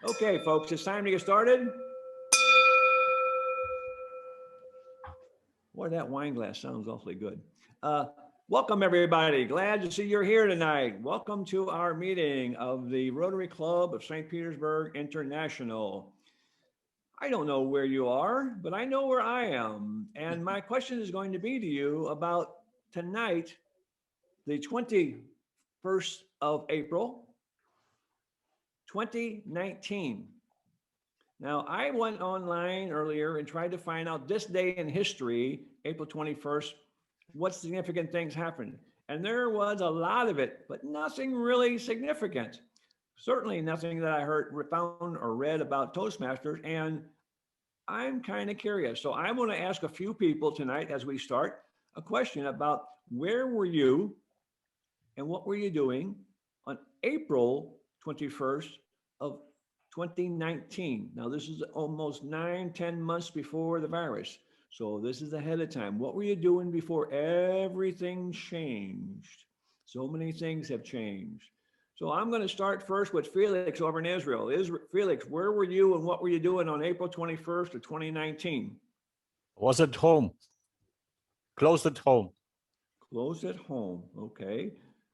Okay, folks, it's time to get started. Boy, that wine glass sounds awfully good. Welcome, everybody. Glad to see you're here tonight. Welcome to our meeting of the Rotary Club of St. Petersburg International. I don't know where you are, but I know where I am. And my question is going to be to you about tonight, the 21st of April, 2019. Now, I went online earlier and tried to find out this day in history, April 21st, what significant things happened. And there was a lot of it, but nothing really significant. Certainly nothing that I heard, found, or read about Toastmasters. And I'm kind of curious. So I'm going to ask a few people tonight as we start a question about where were you and what were you doing on April 21st of 2019. Now, this is almost 9-10 months before the virus. So this is ahead of time. What were you doing before everything changed? So many things have changed. So I'm going to start first with Felix over in Israel. Felix, where were you and what were you doing on April 21st of 2019? Was at home. Closed at home. Closed at home. Okay.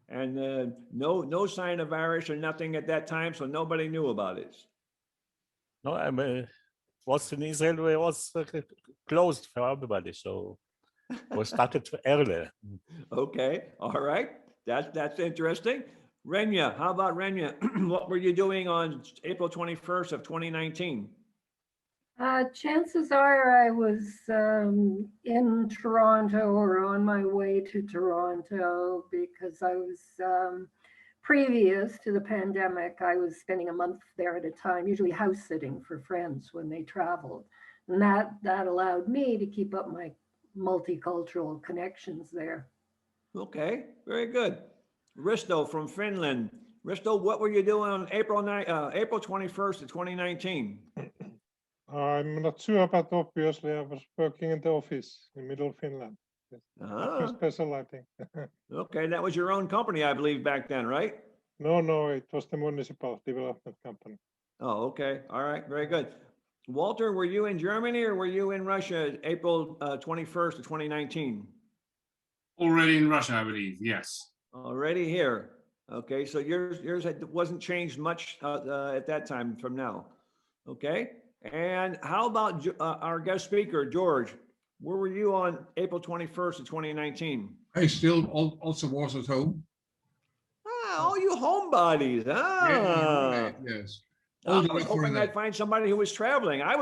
And no sign of virus or nothing at that time, so nobody knew about it. No, I was in Israel. It was closed for everybody, so we started earlier. Okay, all right. That's interesting. Renya, how about Renya? What were you doing on April 21st of 2019? Chances are I was in Toronto or on my way to Toronto because I was, previous to the pandemic, I was spending a month there at a time, usually house sitting for friends when they traveled. And that allowed me to keep up my multicultural connections there. Okay, very good. Risto from Finland. Risto, what were you doing on April 21st of 2019? I'm not sure, but obviously I was working in the office in Middle Finland. Yes. Nothing special, I think. Okay, that was your own company, I believe, back then, right? No, it was the municipal development company. Oh, okay. All right, very good. Walter, were you in Germany or were you in Russia April 21st of 2019? Already in Russia, I believe, yes. Already here. Okay, so yours wasn't changed much at that time from now. Okay, and how about our guest speaker, George? Where were you on April 21st of 2019? I still also was at home. Ah, all you homebodies. Ah, Yeah, right, yes. I was hoping I'd find somebody who was traveling. I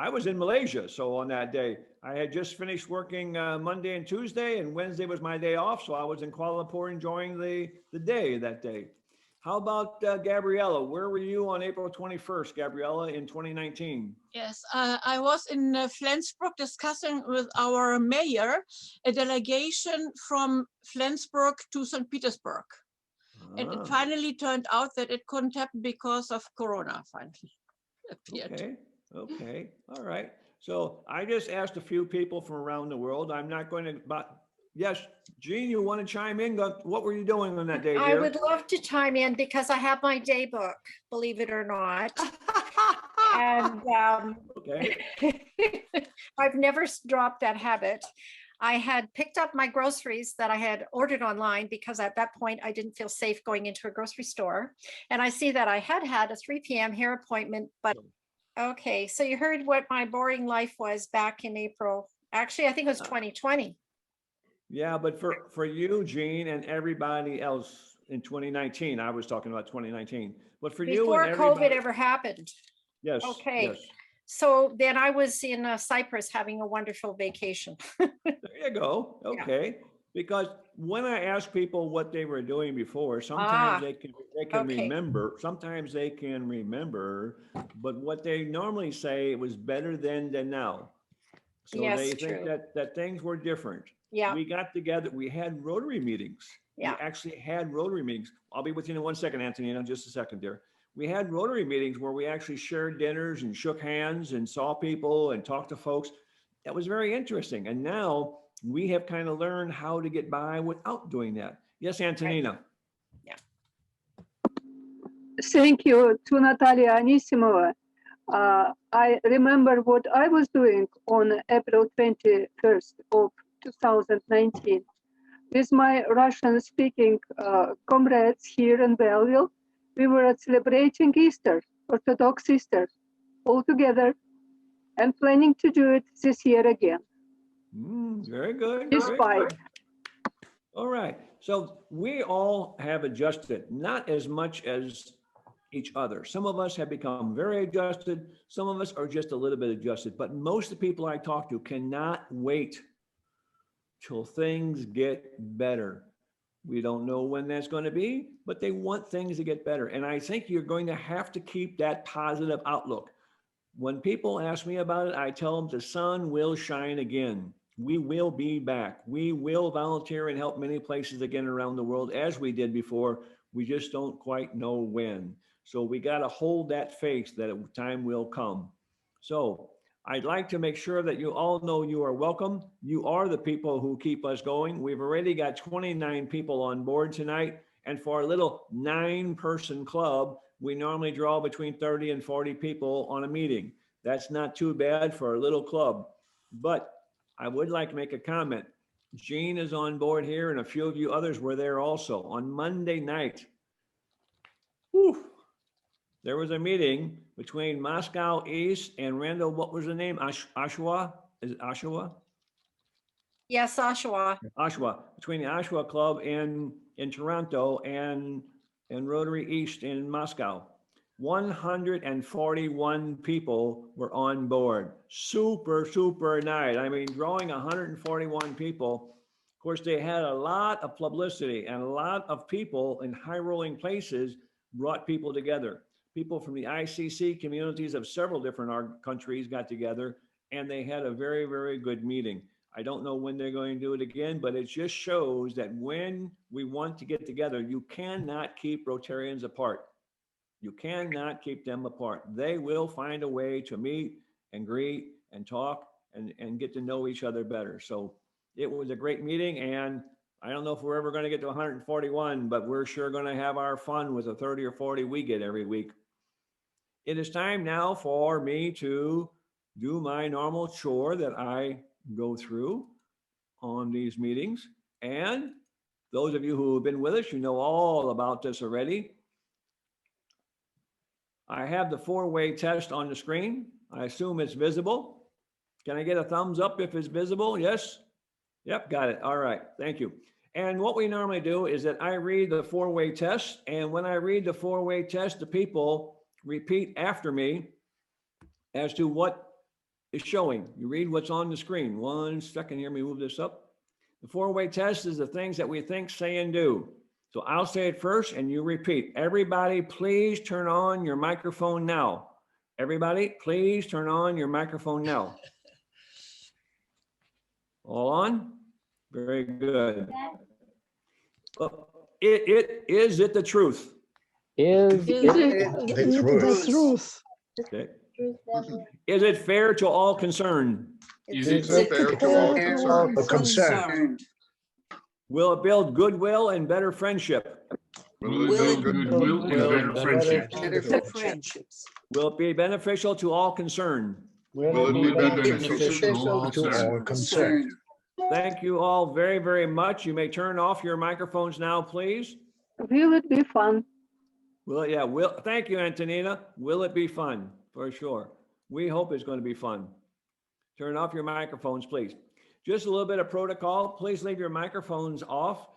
was in Malaysia, so on that day I had just finished working Monday and Tuesday, and Wednesday was my day off, so I was in Kuala Lumpur enjoying the day that day. How about Gabriella? Where were you on April 21st, Gabriella, in 2019? Yes, I was in Flensburg discussing with our mayor a delegation from Flensburg to St. Petersburg. And it finally turned out that it couldn't happen because of Corona finally appeared. Okay, all right. So I just asked a few people from around the world. I'm not going to, but yes, Jean, you want to chime in? What were you doing on that day, dear? I would love to chime in because I have my day book, believe it or not. And okay. I've never dropped that habit. I had picked up my groceries that I had ordered online because at that point I didn't feel safe going into a grocery store. And I see that I had a 3 p.m. hair appointment, but okay. So you heard what my boring life was back in April. Actually, I think it was 2020. Yeah, but for you, Jean, and everybody else in 2019, I was talking about 2019, but for you and before COVID ever happened. Yes. Okay. Yes. So then I was in Cyprus having a wonderful vacation. There you go. Okay. Yeah. Because when I ask people what they were doing before, sometimes they can remember, sometimes they can remember, but what they normally say it was better then than now. So yes, they true. think that things were different. Yeah. We got together, we had Rotary meetings. Yeah. We actually had Rotary meetings. I'll be with you in 1 second, Antonina, just a second there. We had Rotary meetings where we actually shared dinners and shook hands and saw people and talked to folks. That was very interesting. And now we have kind of learned how to get by without doing that. Yes, Antonina. Yeah. thank you to Natalia Anisimova. I remember what I was doing on April 21st of 2019 with my Russian-speaking comrades here in Belleville. We were celebrating Easter, Orthodox Easter, all together, and planning to do it this year again. Very good. Despite. All right. So we all have adjusted, not as much as each other. Some of us have become very adjusted. Some of us are just a little bit adjusted. But most of the people I talk to cannot wait till things get better. We don't know when that's going to be, but they want things to get better. And I think you're going to have to keep that positive outlook. When people ask me about it, I tell them the sun will shine again. We will be back. We will volunteer and help many places again around the world as we did before. We just don't quite know when. So we got to hold that faith that time will come. So I'd like to make sure that you all know you are welcome. You are the people who keep us going. We've already got 29 people on board tonight. And for a little 9-person club, we normally draw between 30 and 40 people on a meeting. That's not too bad for a little club. But I would like to make a comment. Jean is on board here, and a few of you others were there also. On Monday night, there was a meeting between Moscow East and Randall, what was the name? Oshawa? Is it Oshawa? Yes, Oshawa. Oshawa, between the Oshawa Club in Toronto and Rotary East in Moscow. 141 people were on board. Super night. I mean, drawing 141 people. Of course, they had a lot of publicity, and a lot of people in high rolling places brought people together. People from the ICC communities of several different countries got together, and they had a very, very good meeting. I don't know when they're going to do it again, but it just shows that when we want to get together, you cannot keep Rotarians apart. You cannot keep them apart. They will find a way to meet and greet and talk and get to know each other better. So it was a great meeting, and I don't know if we're ever going to get to 141, but we're sure going to have our fun with the 30 or 40 we get every week. It is time now for me to do my normal chore that I go through on these meetings. And those of you who have been with us, you know all about this already. I have the 4-way test on the screen. I assume it's visible. Can I get a thumbs up if it's visible? Yes? Yep, got it. All right, thank you. And what we normally do is that I read the 4-way test. And when I read the 4-way test, the people repeat after me as to what is showing. You read what's on the screen. 1 second here, let me move this up. The 4-way test is the things that we think, say, and do. So I'll say it first and you repeat. Everybody, please turn on your microphone now. Everybody, please turn on your microphone now. All on? Very good. Is it the truth? Is it the truth? Okay. Is it fair to all concerned? Is it fair to all concerned? Will it build goodwill and better friendship? Will it build goodwill and better friendships? Will it be beneficial to all concerned? Will it be beneficial to all concerned? Thank you all very, very much. You may turn off your microphones now, please. Will it be fun? Thank you, Antonina. Will it be fun? For sure. We hope it's going to be fun. Turn off your microphones, please. Just a little bit of protocol. Please leave your microphones off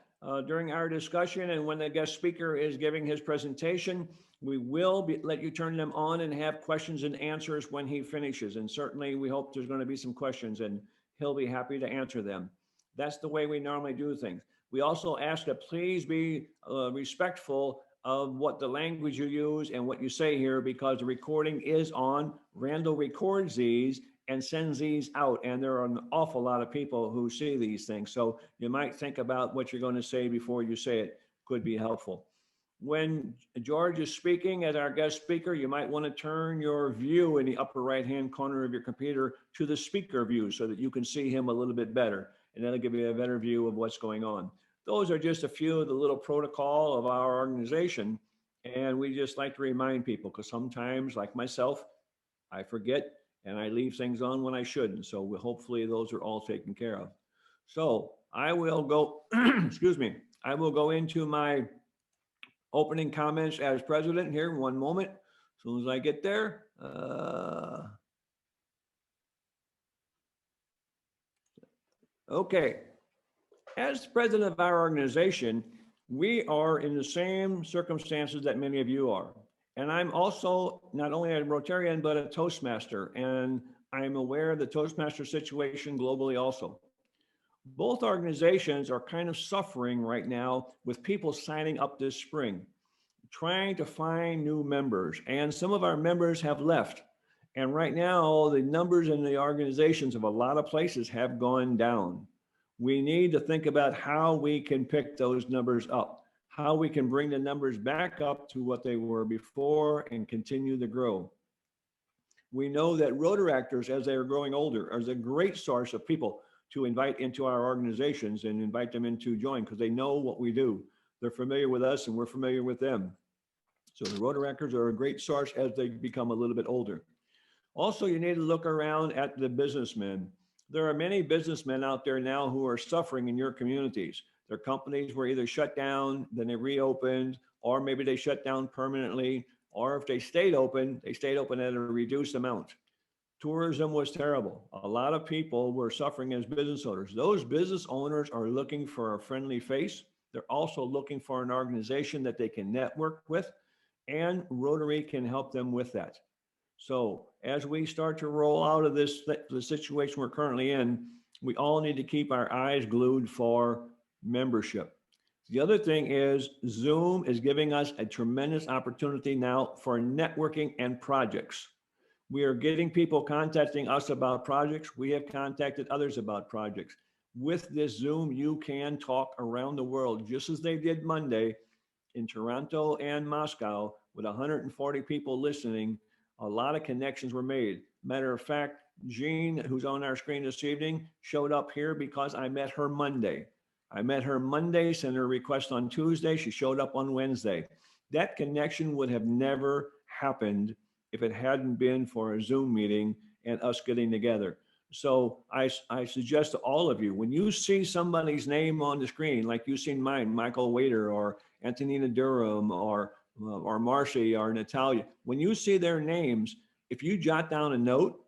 during our discussion. And when the guest speaker is giving his presentation, we will let you turn them on and have questions and answers when he finishes. And certainly we hope there's going to be some questions and he'll be happy to answer them. That's the way we normally do things. We also ask that please be respectful of what the language you use and what you say here, because the recording is on. Randall records these and sends these out, and there are an awful lot of people who see these things. So you might think about what you're going to say before you say it. Could be helpful. When George is speaking as our guest speaker, you might want to turn your view in the upper right-hand corner of your computer to the speaker view so that you can see him a little bit better, and that'll give you a better view of what's going on. Those are just a few of the little protocol of our organization. And we just like to remind people, because sometimes, like myself, I forget and I leave things on when I shouldn't. So hopefully those are all taken care of. So I will go, excuse me, I will go into my opening comments as president here. One moment. As soon as I get there. Okay. As president of our organization, we are in the same circumstances that many of you are. And I'm also not only a Rotarian, but a Toastmaster. And I'm aware of the Toastmaster situation globally also. Both organizations are kind of suffering right now with people signing up this spring, trying to find new members. And some of our members have left. And right now, the numbers in the organizations of a lot of places have gone down. We need to think about how we can pick those numbers up, how we can bring the numbers back up to what they were before and continue to grow. We know that Rotaractors, as they are growing older, are a great source of people to invite into our organizations and invite them in to join, because they know what we do. They're familiar with us and we're familiar with them. So the Rotaractors are a great source as they become a little bit older. Also, you need to look around at the businessmen. There are many businessmen out there now who are suffering in your communities. Their companies were either shut down, then they reopened, or maybe they shut down permanently, or if they stayed open at a reduced amount. Tourism was terrible. A lot of people were suffering as business owners. Those business owners are looking for a friendly face. They're also looking for an organization that they can network with, and Rotary can help them with that. So as we start to roll out of this, the situation we're currently in, we all need to keep our eyes glued for membership. The other thing is Zoom is giving us a tremendous opportunity now for networking and projects. We are getting people contacting us about projects. We have contacted others about projects. With this Zoom, you can talk around the world, just as they did Monday in Toronto and Moscow with 140 people listening. A lot of connections were made. Matter of fact, Jean, who's on our screen this evening, showed up here because I met her Monday. I met her Monday, sent her a request on Tuesday. She showed up on Wednesday. That connection would have never happened if it hadn't been for a Zoom meeting and us getting together. So I suggest to all of you, when you see somebody's name on the screen, like you've seen mine, Michael Waiter or Antonina Durham or Marcy or Natalia, when you see their names, if you jot down a note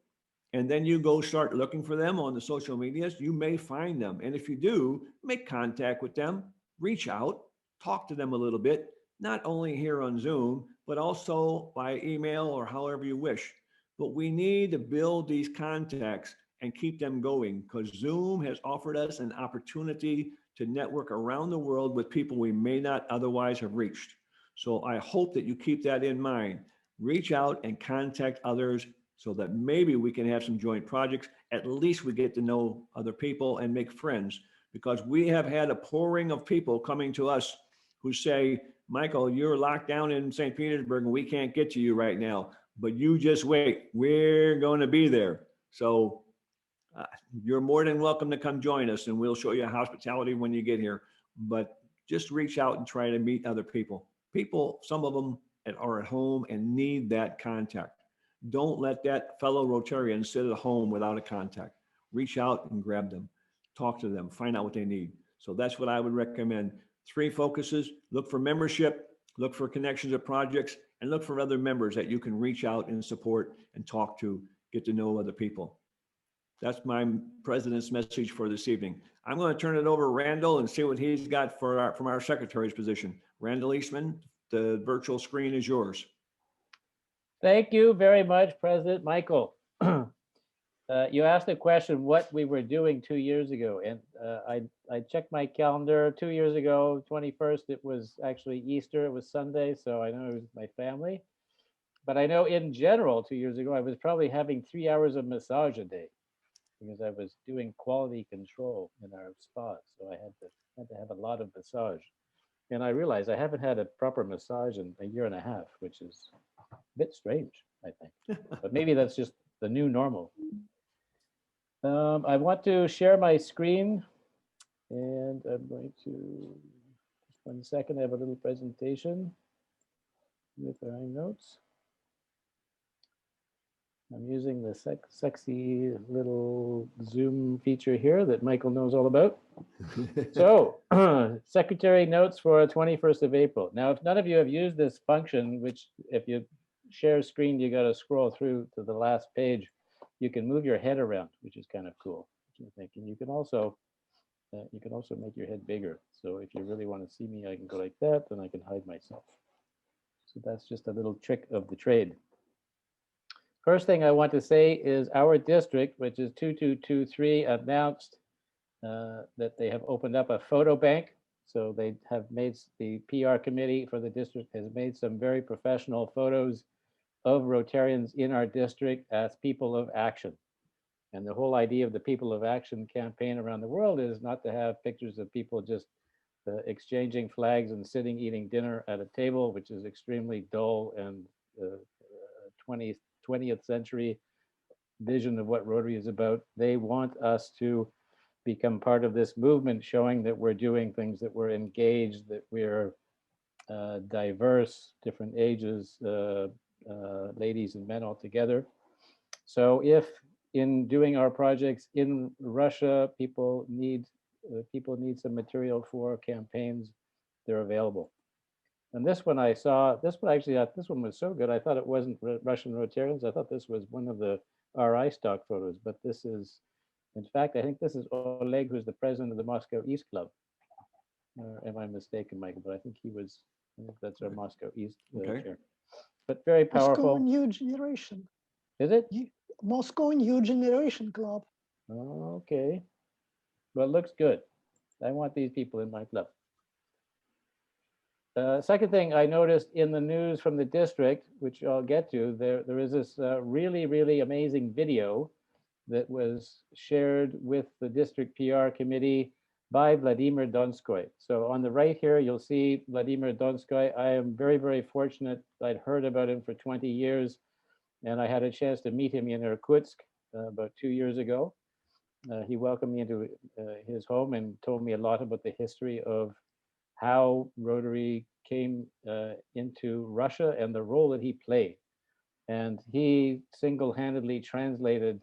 and then you go start looking for them on the social medias, you may find them. And if you do, make contact with them, reach out, talk to them a little bit, not only here on Zoom, but also by email or however you wish. But we need to build these contacts and keep them going, because Zoom has offered us an opportunity to network around the world with people we may not otherwise have reached. So I hope that you keep that in mind. Reach out and contact others so that maybe we can have some joint projects. At least we get to know other people and make friends, because we have had a pouring of people coming to us who say, Michael, you're locked down in St. Petersburg and we can't get to you right now, but you just wait, we're going to be there. So you're more than welcome to come join us, and we'll show you hospitality when you get here. But just reach out and try to meet other people. People, some of them are at home and need that contact. Don't let that fellow Rotarian sit at home without a contact. Reach out and grab them, talk to them, find out what they need. So that's what I would recommend. 3 focuses: look for membership, look for connections of projects, and look for other members that you can reach out and support and talk to, get to know other people. That's my president's message for this evening. I'm going to turn it over to Randall and see what he's got for from our secretary's position. Randall Eastman, the virtual screen is yours. Thank you very much, President Michael. You asked a question, what we were doing 2 years ago, and I checked my calendar 2 years ago, 21st, it was actually Easter, it was Sunday, so I know it was my family. But I know in general, 2 years ago, I was probably having 3 hours of massage a day, because I was doing quality control in our spa, so I had to have a lot of massage. And I realized I haven't had a proper massage in a year and a half, which is a bit strange, I think. But maybe that's just the new normal. I want to share my screen, and I'm going to, just 1 second, I have a little presentation. with our notes. I'm using the sexy little Zoom feature here that Michael knows all about. So, secretary notes for 21st of April. Now, if none of you have used this function, which if you share screen, you got to scroll through to the last page, you can move your head around, which is kind of cool. I think, and you can also make your head bigger. So if you really want to see me, I can go like that, and I can hide myself. So that's just a little trick of the trade. First thing I want to say is our district, which is 2223, announced that they have opened up a photo bank. So they have made, the PR committee for the district has made some very professional photos of Rotarians in our district as people of action. And the whole idea of the People of Action campaign around the world is not to have pictures of people just exchanging flags and sitting eating dinner at a table, which is extremely dull and 20th century vision of what Rotary is about. They want us to become part of this movement, showing that we're doing things, that we're engaged, that we're diverse, different ages, ladies and men all together. So if in doing our projects in Russia, people need some material for campaigns, they're available. And this one I saw, this one was so good. I thought it wasn't Russian Rotarians. I thought this was one of the RI stock photos, but this is, in fact, I think this is Oleg, who's the president of the Moscow East Club. Am I mistaken, Michael? But I think that's our Moscow East chair. But very powerful. Moscow New Generation. Is it? Moscow New Generation Club. Okay. Well, it looks good. I want these people in my club. Second thing I noticed in the news from the district, which I'll get to, there is this really, really amazing video that was shared with the district PR committee by Vladimir Donskoy. So on the right here, you'll see Vladimir Donskoy. I am very, very fortunate. I'd heard about him for 20 years, and I had a chance to meet him in Irkutsk about 2 years ago. He welcomed me into his home and told me a lot about the history of how Rotary came into Russia and the role that he played. And he single-handedly translated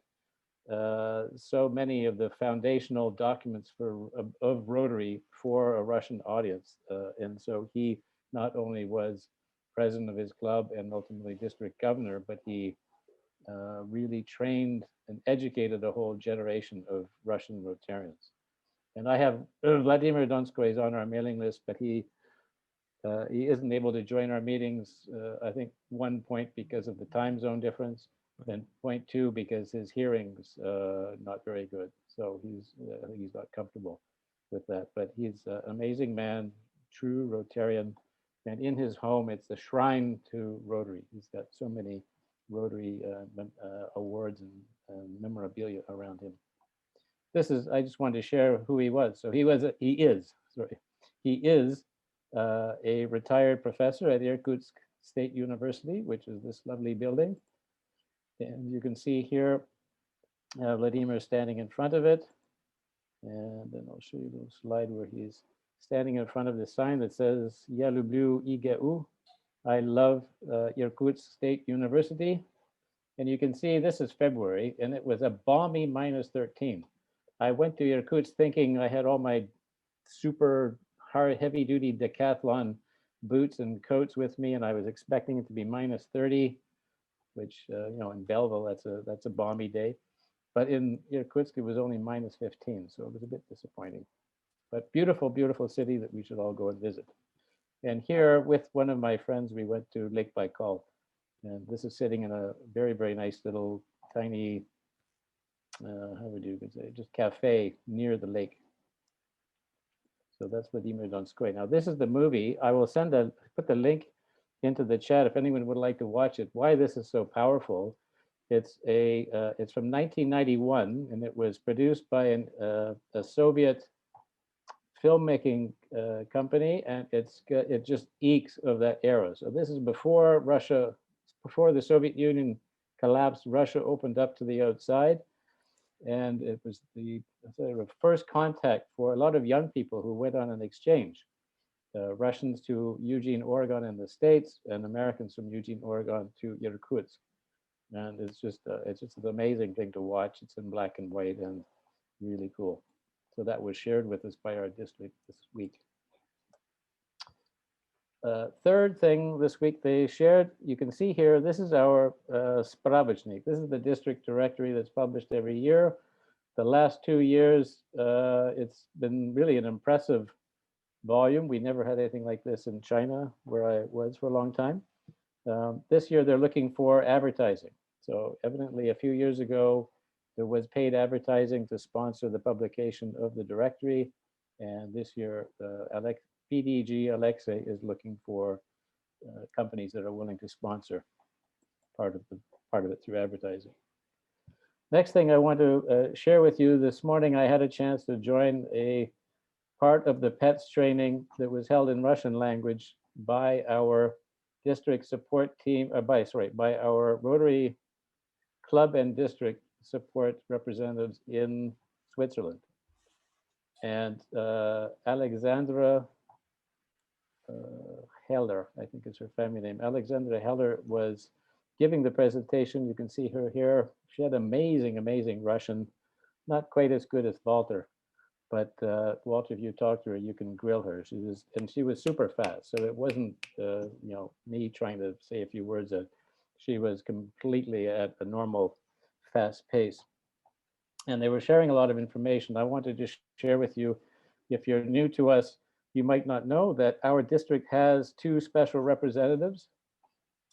so many of the foundational documents of Rotary for a Russian audience. And so he not only was president of his club and ultimately district governor, but he really trained and educated a whole generation of Russian Rotarians. And I have Vladimir Donskoy is on our mailing list, but he isn't able to join our meetings. I think 1 point because of the time zone difference, and point 2 because his hearing's not very good. So I think he's not comfortable with that. But he's an amazing man, true Rotarian, and in his home it's a shrine to Rotary. He's got so many Rotary awards and memorabilia around him. I just wanted to share who he was. So he is a retired professor at Irkutsk State University, which is this lovely building. And you can see here, Vladimir standing in front of it. And then I'll show you the slide where he's standing in front of the sign that says, "Ya lublю IGU." I love Irkutsk State University. And you can see this is February, and it was a balmy -13. I went to Irkutsk thinking I had all my super heavy duty decathlon boots and coats with me, and I was expecting it to be -30, which in Belleville that's a balmy day. But in Irkutsk it was only -15, so it was a bit disappointing. But beautiful, beautiful city that we should all go and visit. And here with one of my friends, we went to Lake Baikal, and this is sitting in a very, very nice little tiny how would you say, just cafe near the lake. So that's Vladimir Donskoy. Now this is the movie. I will put the link into the chat if anyone would like to watch it. Why this is so powerful? It's from 1991, and it was produced by a Soviet filmmaking company, and it just ekes of that era. So this is before the Soviet Union collapsed. Russia opened up to the outside. And it was the first contact for a lot of young people who went on an exchange. Russians to Eugene, Oregon in the States, and Americans from Eugene, Oregon to Irkutsk. And it's just an amazing thing to watch. It's in black and white and really cool. So that was shared with us by our district this week. Third thing this week they shared, you can see here, this is our Spravachnik. This is the district directory that's published every year. The last 2 years, it's been really an impressive volume. We never had anything like this in China, where I was for a long time. This year, they're looking for advertising. So evidently, a few years ago, there was paid advertising to sponsor the publication of the directory. And this year, PDG Alexei is looking for companies that are willing to sponsor part of it through advertising. Next thing I want to share with you, this morning I had a chance to join a part of the PETS training that was held in Russian language by our district support team, by our Rotary Club and district support representatives in Switzerland. And Alexandra Heller, I think is her family name. Alexandra Heller was giving the presentation. You can see her here. She had amazing, amazing Russian, not quite as good as Walter, but Walter, if you talk to her, you can grill her. She was super fast. So it wasn't, me trying to say a few words. She was completely at a normal fast pace. And they were sharing a lot of information. I want to just share with you, if you're new to us, you might not know that our district has 2 special representatives,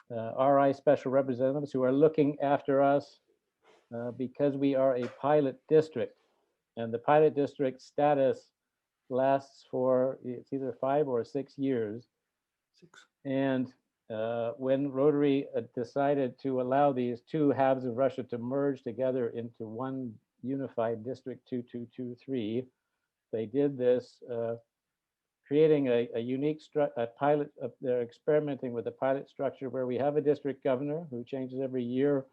RI special representatives, who are looking after us because we are a pilot district. And the pilot district status lasts for, it's either 5 or 6 years. 6. And when Rotary decided to allow these 2 halves of Russia to merge together into one unified district 2223, they did this creating a unique pilot. They're experimenting with a pilot structure where we have a district governor who changes every year.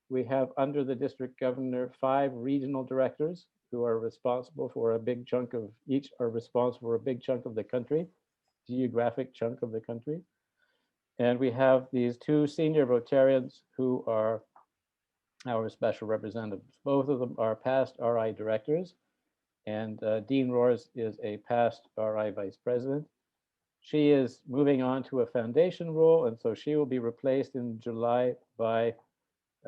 We have under the district governor 5 regional directors who are responsible for a big chunk of, each are responsible for a big chunk of the country, geographic chunk of the country. And we have these 2 senior Rotarians who are our special representatives. Both of them are past RI directors, and Dean Roars is a past RI vice president. She is moving on to a foundation role, and so she will be replaced in July by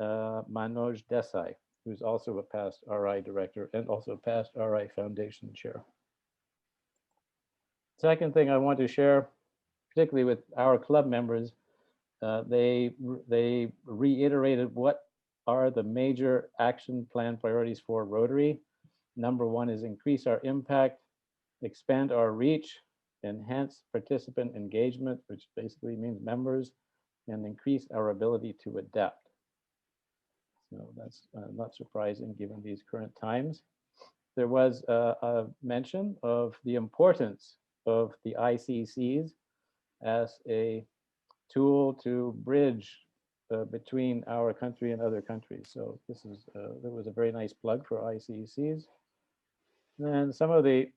Manoj Desai, who's also a past RI director and also past RI foundation chair. Second thing I want to share, particularly with our club members, they reiterated what are the major action plan priorities for Rotary. Number 1 is increase our impact, expand our reach, enhance participant engagement, which basically means members, and increase our ability to adapt. So that's not surprising given these current times. There was a mention of the importance of the ICCs as a tool to bridge between our country and other countries. So this is there was a very nice plug for ICCs. And some of the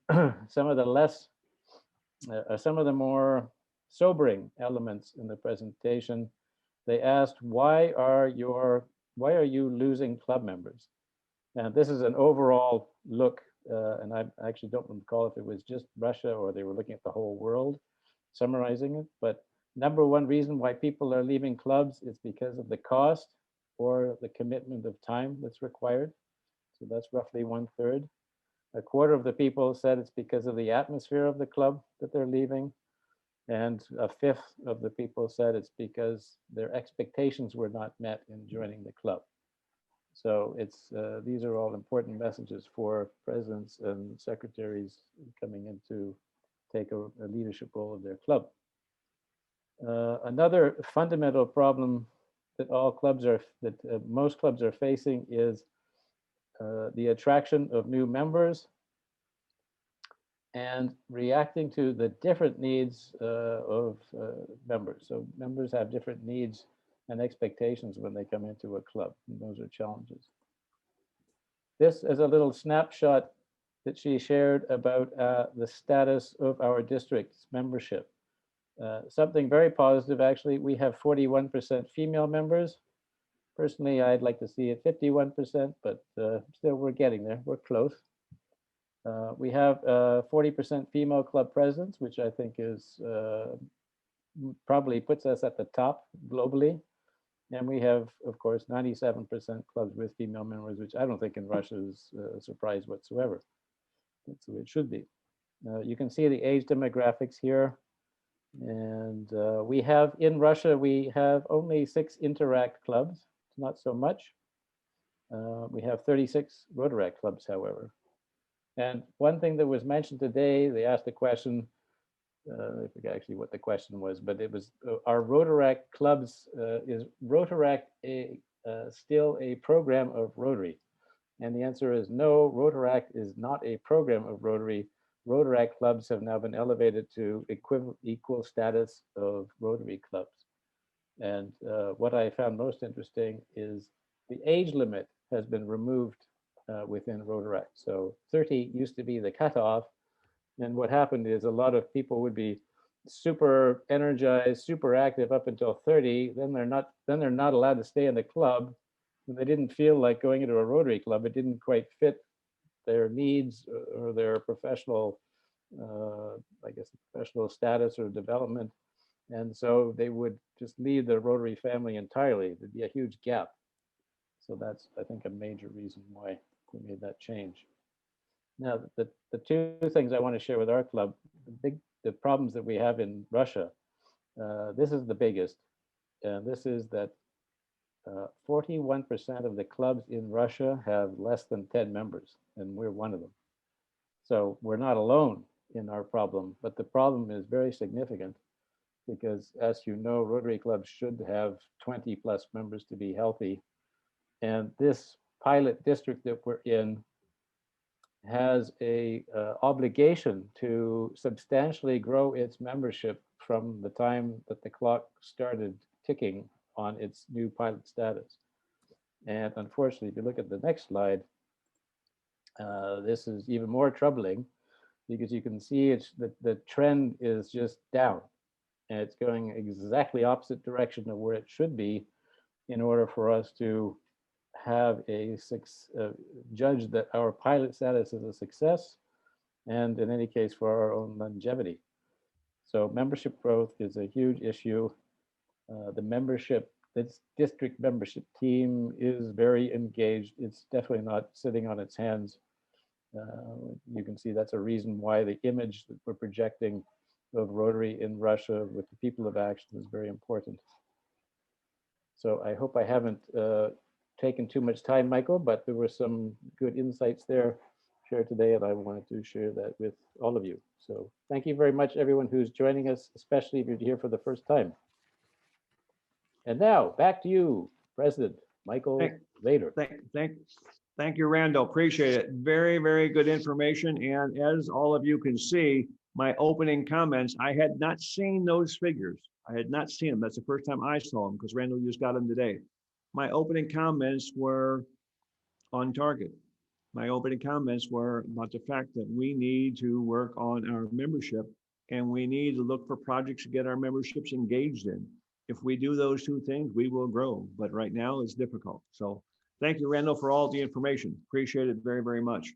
more sobering elements in the presentation, they asked, why are you losing club members? And this is an overall look, and I actually don't recall if it was just Russia or they were looking at the whole world, summarizing it. But number 1 reason why people are leaving clubs is because of the cost or the commitment of time that's required. So that's roughly 1/3. A quarter of the people said it's because of the atmosphere of the club that they're leaving. And a 1/5 of the people said it's because their expectations were not met in joining the club. So it's these are all important messages for presidents and secretaries coming in to take a leadership role of their club. Another fundamental problem that most clubs are facing is the attraction of new members and reacting to the different needs of members. So members have different needs and expectations when they come into a club, and those are challenges. This is a little snapshot that she shared about the status of our district's membership. Something very positive, actually. We have 41% female members. Personally, I'd like to see it 51%, but still we're getting there. We're close. We have 40% female club presidents, which I think is probably puts us at the top globally. And we have, of course, 97% clubs with female members, which I don't think in Russia is a surprise whatsoever. That's the way it should be. You can see the age demographics here. And we have, in Russia, we have only 6 Interact clubs, not so much. We have 36 Rotaract clubs, however. And one thing that was mentioned today, they asked a question, I forget actually what the question was, but it was, are Rotaract clubs, is Rotaract still a program of Rotary? And the answer is no, Rotaract is not a program of Rotary. Rotaract clubs have now been elevated to equal status of Rotary clubs. And what I found most interesting is the age limit has been removed within Rotaract. So 30 used to be the cutoff. And what happened is a lot of people would be super energized, super active up until 30. Then they're not allowed to stay in the club. And they didn't feel like going into a Rotary club. It didn't quite fit their needs or their professional, I guess, professional status or development. And so they would just leave the Rotary family entirely. There'd be a huge gap. So that's, I think, a major reason why we made that change. Now, the 2 things I want to share with our club, the problems that we have in Russia, this is the biggest, and this is that 41% of the clubs in Russia have less than 10 members, and we're one of them. So we're not alone in our problem, but the problem is very significant because, as you know, Rotary clubs should have 20+ members to be healthy. And this pilot district that we're in has a obligation to substantially grow its membership from the time that the clock started ticking on its new pilot status. And unfortunately, if you look at the next slide, this is even more troubling because you can see it's the trend is just down, and it's going exactly opposite direction of where it should be in order for us to have a judge that our pilot status is a success, and in any case for our own longevity. So membership growth is a huge issue. The membership, this district membership team is very engaged. It's definitely not sitting on its hands. You can see that's a reason why the image that we're projecting of Rotary in Russia with the people of action is very important. So I hope I haven't taken too much time, Michael, but there were some good insights there shared today, and I wanted to share that with all of you. So thank you very much, everyone who's joining us, especially if you're here for the first time. And now back to you, President Michael Vader. Thank you, Randall. Appreciate it. Very, very good information. And as all of you can see, my opening comments, I had not seen those figures. I had not seen them. That's the first time I saw them because Randall just got them today. My opening comments were on target. My opening comments were about the fact that we need to work on our membership and we need to look for projects to get our memberships engaged in. If we do those 2 things, we will grow. But right now it's difficult. So thank you, Randall, for all the information. Appreciate it very, very much.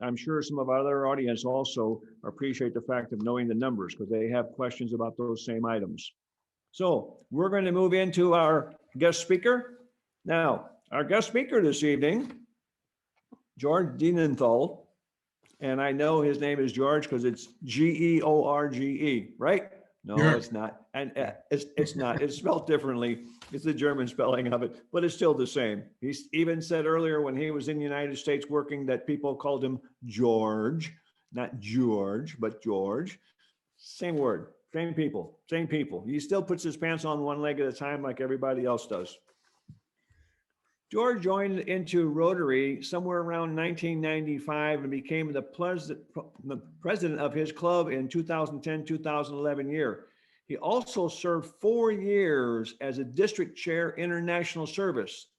I'm sure some of our other audience also appreciate the fact of knowing the numbers because they have questions about those same items. So we're going to move into our guest speaker. Now, our guest speaker this evening, Joerg Dienenthal, and I know his name is George because it's George, right? No, Yeah. It's not. And it's not. It's spelled differently. It's the German spelling of it, but it's still the same. He's even said earlier when he was in the United States working that people called him George, not George, but George. Same word, same people, same people. He still puts his pants on one leg at a time like everybody else does. George joined into Rotary somewhere around 1995 and became the president of his club in 2010-2011 year. He also served 4 years as a district chair, international service.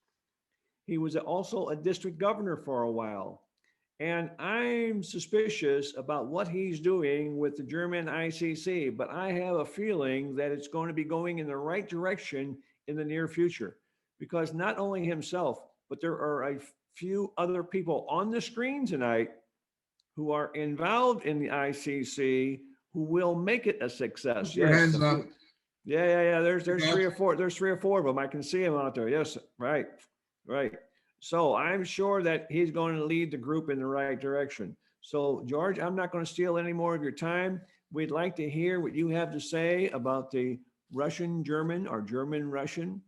He was also a district governor for a while. And I'm suspicious about what he's doing with the German ICC, but I have a feeling that it's going to be going in the right direction in the near future, because not only himself, but there are a few other people on the screen tonight who are involved in the ICC who will make it a success. Put your Yes. hands up. Yeah. There's Yeah. 3 or 4. There's 3 or 4 of them. I can see them out there. Yes. Right. So I'm sure that he's going to lead the group in the right direction. So George, I'm not going to steal any more of your time. We'd like to hear what you have to say about the Russian-German or German-Russian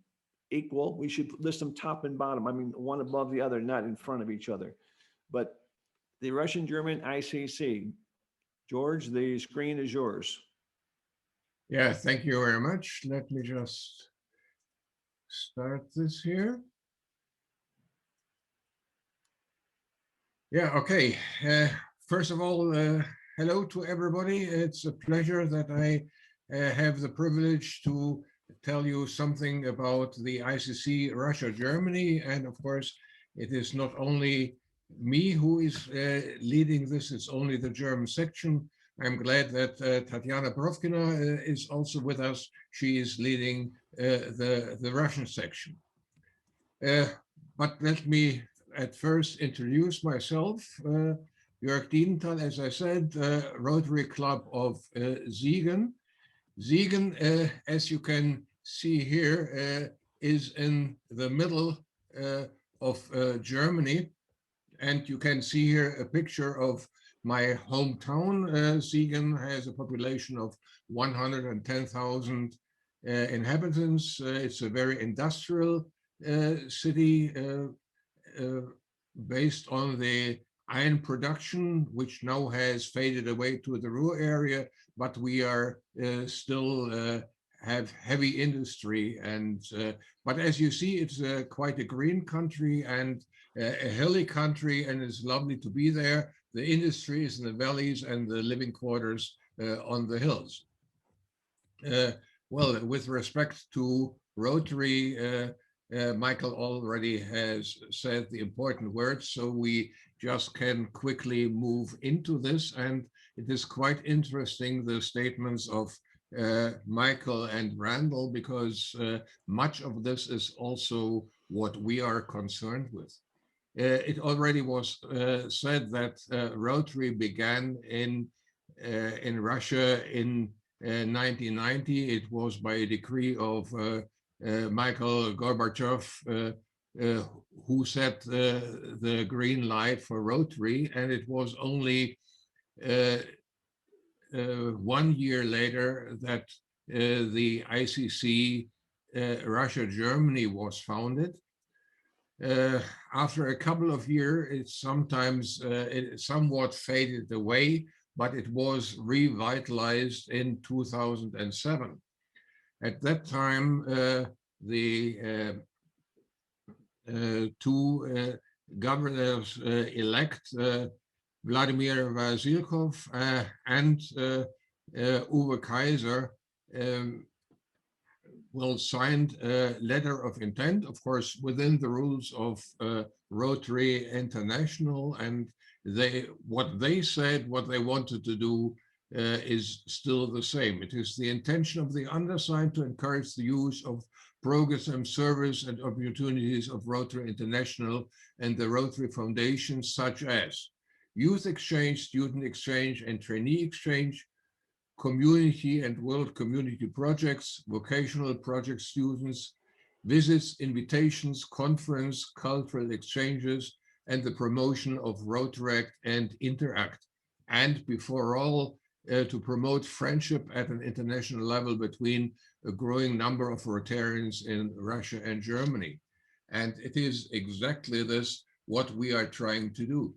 equal. We should list them top and bottom. I mean, one above the other, not in front of each other. But the Russian-German ICC. George, the screen is yours. Yeah, thank you very much. Let me just start this here. Yeah, okay. First of all, hello to everybody. It's a pleasure that I have the privilege to tell you something about the ICC Russia-Germany. And of course, it is not only me who is leading this, it's only the German section. I'm glad that Tatiana Brovkina is also with us. She is leading the Russian section. But let me at first introduce myself. Joerg Dienenthal, as I said, Rotary Club of Siegen. Siegen, as you can see here, is in the middle of Germany. And you can see here a picture of my hometown. Siegen has a population of 110,000 inhabitants. It's a very industrial city based on the iron production, which now has faded away to the Ruhr area, but we are still have heavy industry. And but as you see, it's quite a green country and a hilly country, and it's lovely to be there. The industry is in the valleys and the living quarters on the hills. Well, with respect to Rotary, Michael already has said the important words, so we just can quickly move into this. And it is quite interesting, the statements of Michael and Randall, because much of this is also what we are concerned with. It already was said that Rotary began in Russia in 1990. It was by a decree of Mikhail Gorbachev, who set the green light for Rotary, and it was only 1 year later that the ICC Russia-Germany was founded. After a couple of years, it somewhat faded away, but it was revitalized in 2007. At that time, the two governors-elect, Vladimir Vasilkov and Uwe Kaiser, will sign a letter of intent, of course, within the rules of Rotary International. And what they said, what they wanted to do is still the same. It is the intention of the undersigned to encourage the use of program service and opportunities of Rotary International and the Rotary Foundation, such as youth exchange, student exchange, and trainee exchange, community and world community projects, vocational project students, visits, invitations, conference, cultural exchanges, and the promotion of Rotaract and Interact. And before all, to promote friendship at an international level between a growing number of Rotarians in Russia and Germany. And it is exactly this what we are trying to do.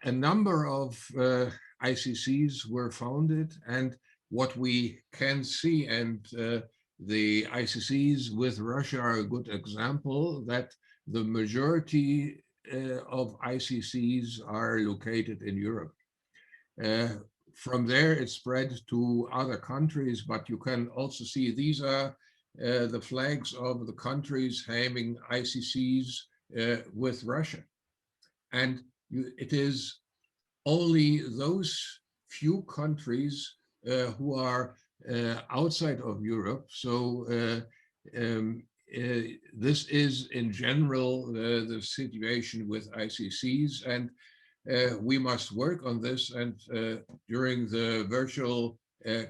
A number of ICCs were founded, and what we can see, and the ICCs with Russia are a good example, that the majority of ICCs are located in Europe. From there, it spread to other countries, but you can also see these are the flags of the countries having ICCs with Russia. And it is only those few countries who are outside of Europe. So this is in general the situation with ICCs, and we must work on this. And during the virtual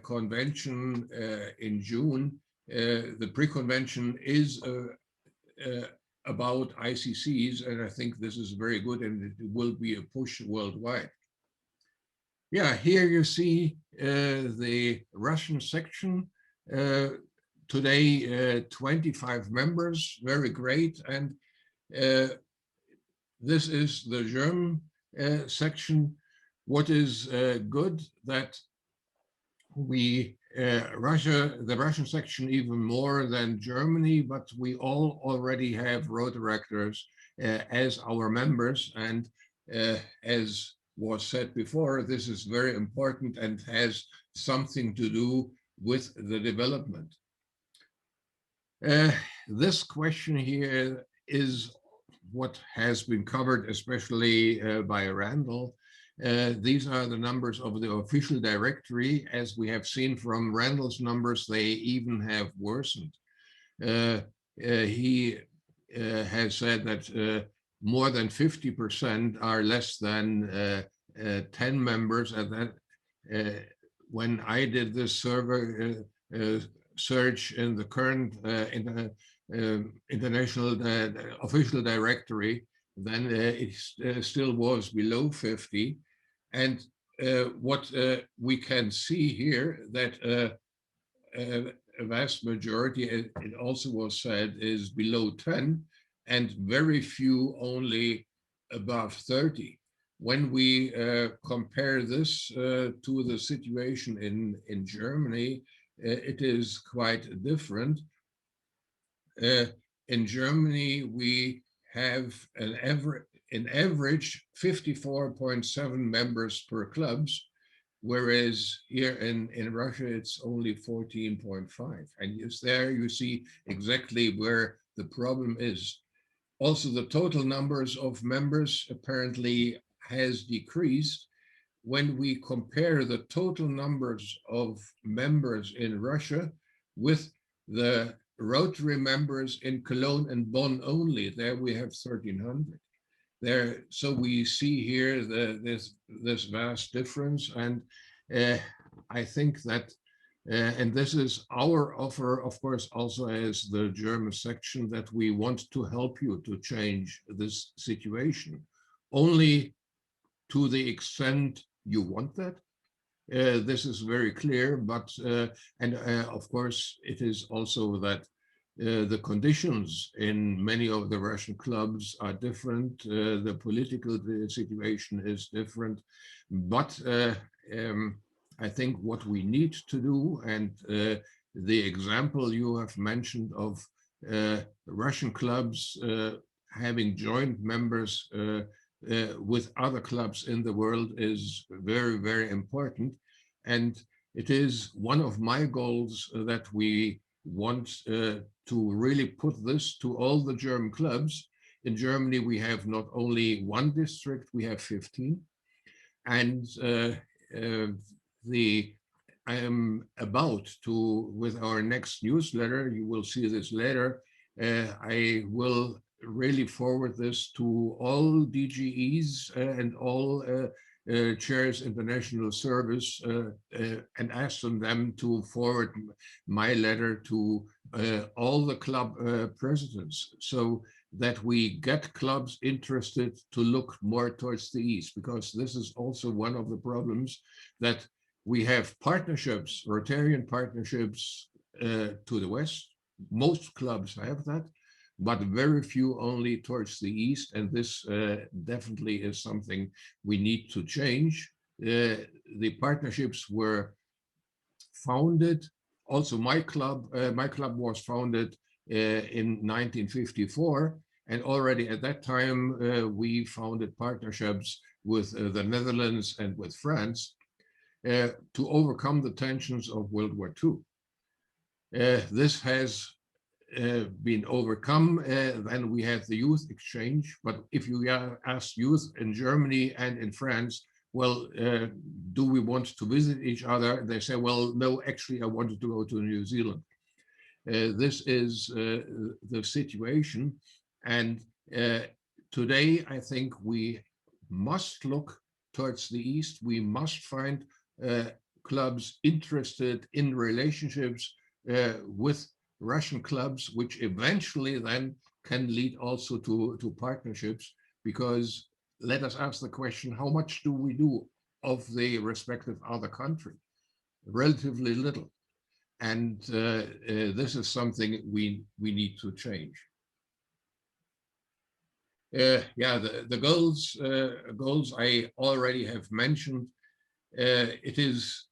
convention in June, the pre-convention is about ICCs, and I think this is very good, and it will be a push worldwide. Yeah, here you see the Russian section. Today, 25 members, very great. And this is the German section. What is good that we, the Russian section even more than Germany, but we all already have Rotaractors as our members. And as was said before, this is very important and has something to do with the development. This question here is what has been covered, especially by Randall. These are the numbers of the official directory. As we have seen from Randall's numbers, they even have worsened. He has said that more than 50% are less than 10 members. And that when I did this survey search in the current international official directory, then it still was below 50. And what we can see here that a vast majority, it also was said, is below 10, and very few only above 30. When we compare this to the situation in Germany, it is quite different. In Germany, we have an average 54.7 members per clubs, whereas here in Russia, it's only 14.5. And there you see exactly where the problem is. Also, the total numbers of members apparently has decreased. When we compare the total numbers of members in Russia with the Rotary members in Cologne and Bonn only, there we have 1,300. There, so we see here this vast difference, and I think that, and this is our offer, of course, also as the German section, that we want to help you to change this situation, only to the extent you want that. This is very clear, but of course, it is also that the conditions in many of the Russian clubs are different. The political situation is different, but I think what we need to do, and the example you have mentioned of Russian clubs having joint members with other clubs in the world is very, very important. And it is one of my goals that we want to really put this to all the German clubs. In Germany, we have not only one district, we have 15. And I am about to, with our next newsletter, you will see this later, I will really forward this to all DGEs and all chairs international service and ask them to forward my letter to all the club presidents, so that we get clubs interested to look more towards the east, because this is also one of the problems, that we have partnerships, Rotarian partnerships to the west. Most clubs have that, but very few only towards the east, and this definitely is something we need to change. The partnerships were founded, also my club was founded in 1954, and already at that time we founded partnerships with the Netherlands and with France to overcome the tensions of World War II. This has been overcome, then we have the youth exchange. But if you ask youth in Germany and in France, well, do we want to visit each other? They say, well, no, actually, I wanted to go to New Zealand. This is the situation. And today, I think we must look towards the East. We must find clubs interested in relationships with Russian clubs, which eventually then can lead also to partnerships, because let us ask the question, how much do we do of the respective other country? Relatively little. And this is something we need to change. Yeah, the goals I already have mentioned. It is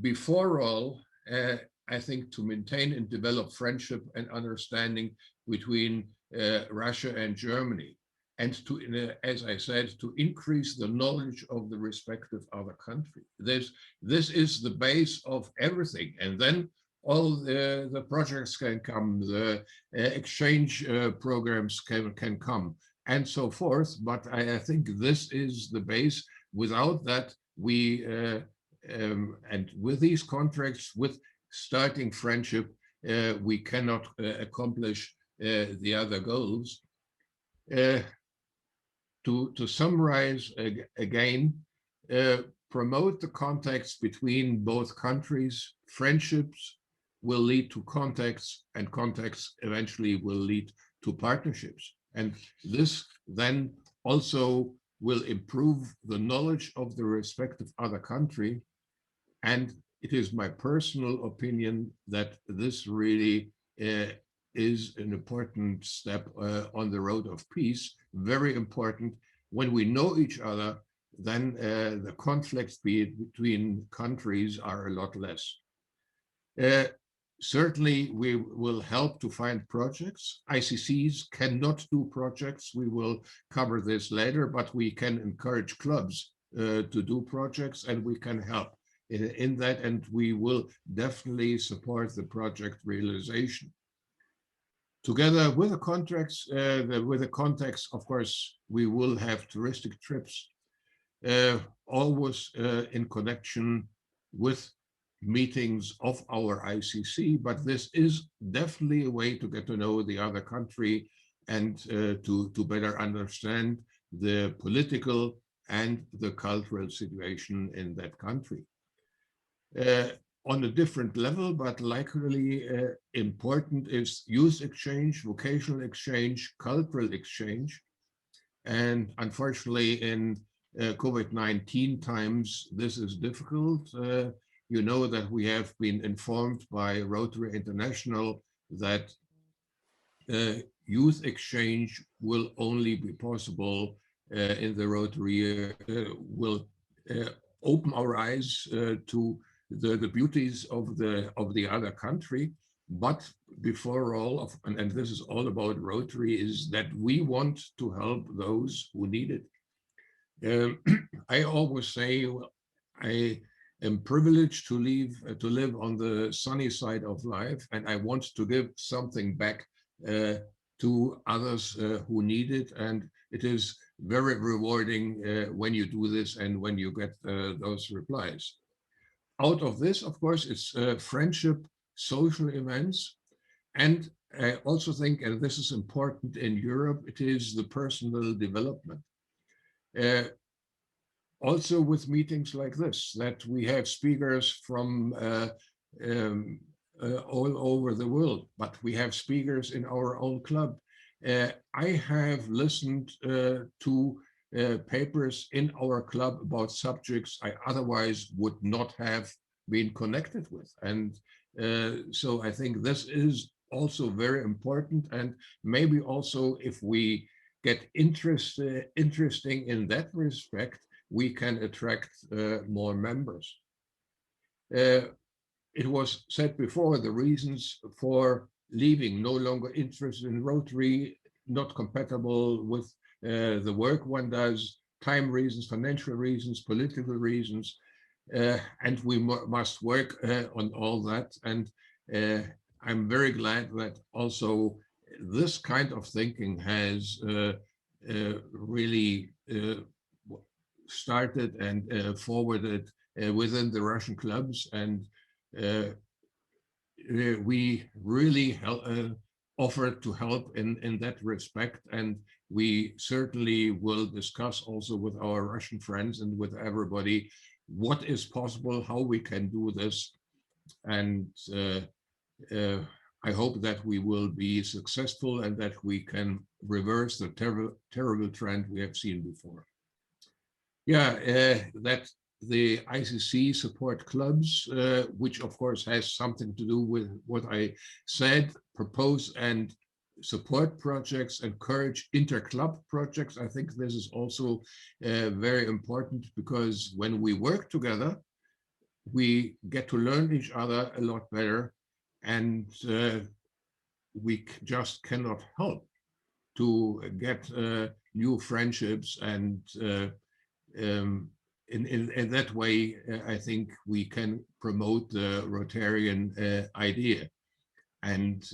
before all, I think, to maintain and develop friendship and understanding between Russia and Germany, and to, as I said, to increase the knowledge of the respective other country. This is the base of everything, and then all the projects can come, the exchange programs can come, and so forth. But I think this is the base. Without that, we and with these contracts, with starting friendship, we cannot accomplish the other goals. To summarize again, promote the contacts between both countries. Friendships will lead to contacts, and contacts eventually will lead to partnerships. And this then also will improve the knowledge of the respective other country. And it is my personal opinion that this really is an important step on the road of peace, very important. When we know each other, then the conflicts between countries are a lot less. Certainly, we will help to find projects. ICCs cannot do projects. We will cover this later, but we can encourage clubs to do projects, and we can help in that, and we will definitely support the project realization. Together with the contracts, with the contacts, of course, we will have touristic trips, always in connection with meetings of our ICC, but this is definitely a way to get to know the other country and to better understand the political and the cultural situation in that country. On a different level, but likely important, is youth exchange, vocational exchange, cultural exchange. And unfortunately, in COVID-19 times, this is difficult. You know that we have been informed by Rotary International that youth exchange will only be possible in the Rotary, will open our eyes to the beauties of the other country. But before all, and this is all about Rotary, is that we want to help those who need it. I always say, I am privileged to live on the sunny side of life, and I want to give something back to others who need it. And it is very rewarding when you do this and when you get those replies. Out of this, of course, it's friendship, social events. And I also think, and this is important in Europe, it is the personal development. Also with meetings like this, that we have speakers from all over the world, but we have speakers in our own club. I have listened to papers in our club about subjects I otherwise would not have been connected with. And so I think this is also very important. And maybe also if we get interesting in that respect, we can attract more members. It was said before, the reasons for leaving: no longer interested in Rotary, not compatible with the work one does, time reasons, financial reasons, political reasons, and we must work on all that. And I'm very glad that also this kind of thinking has really started and forwarded within the Russian clubs, and we really offered to help in that respect, and we certainly will discuss also with our Russian friends and with everybody what is possible, how we can do this, and I hope that we will be successful and that we can reverse the terrible trend we have seen before. Yeah, that the ICC support clubs, which of course has something to do with what I said, propose and support projects, encourage inter-club projects. I think this is also very important, because when we work together, we get to learn each other a lot better, and we just cannot help to get new friendships, and in that way, I think we can promote the Rotarian idea. And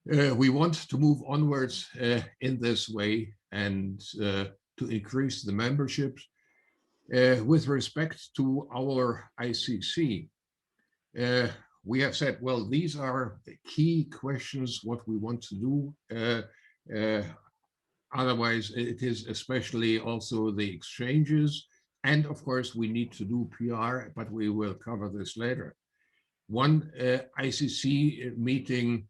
we want to move onwards in this way, and to increase the membership. With respect to our ICC, we have said, well, these are key questions, what we want to do. Otherwise, it is especially also the exchanges. And of course, we need to do PR, but we will cover this later. One ICC meeting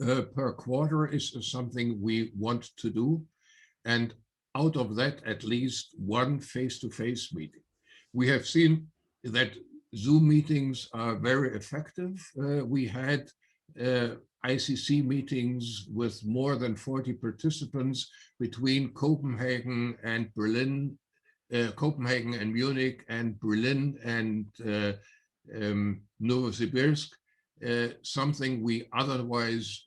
per quarter is something we want to do. And out of that, at least one face-to-face meeting. We have seen that Zoom meetings are very effective. We had ICC meetings with more than 40 participants between Copenhagen and Berlin, Copenhagen and Munich, and Berlin and Novosibirsk, something we otherwise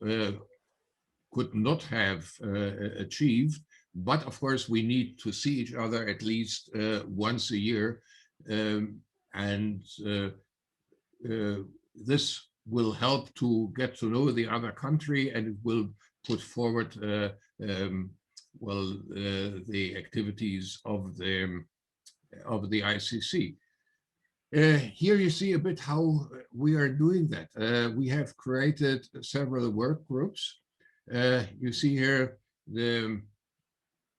could not have achieved. But of course, we need to see each other at least once a year. And this will help to get to know the other country, and it will put forward the activities of the ICC. Here you see a bit how we are doing that. We have created several work groups. You see here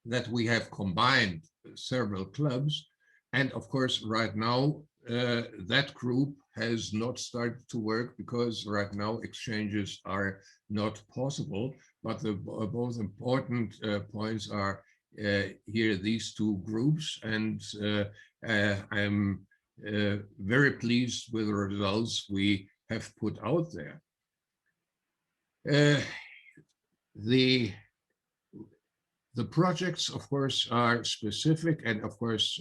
that we have combined several clubs. And of course, right now, that group has not started to work, because right now exchanges are not possible. But the both important points are here, these two groups. And I'm very pleased with the results we have put out there. The projects, of course, are specific, and of course,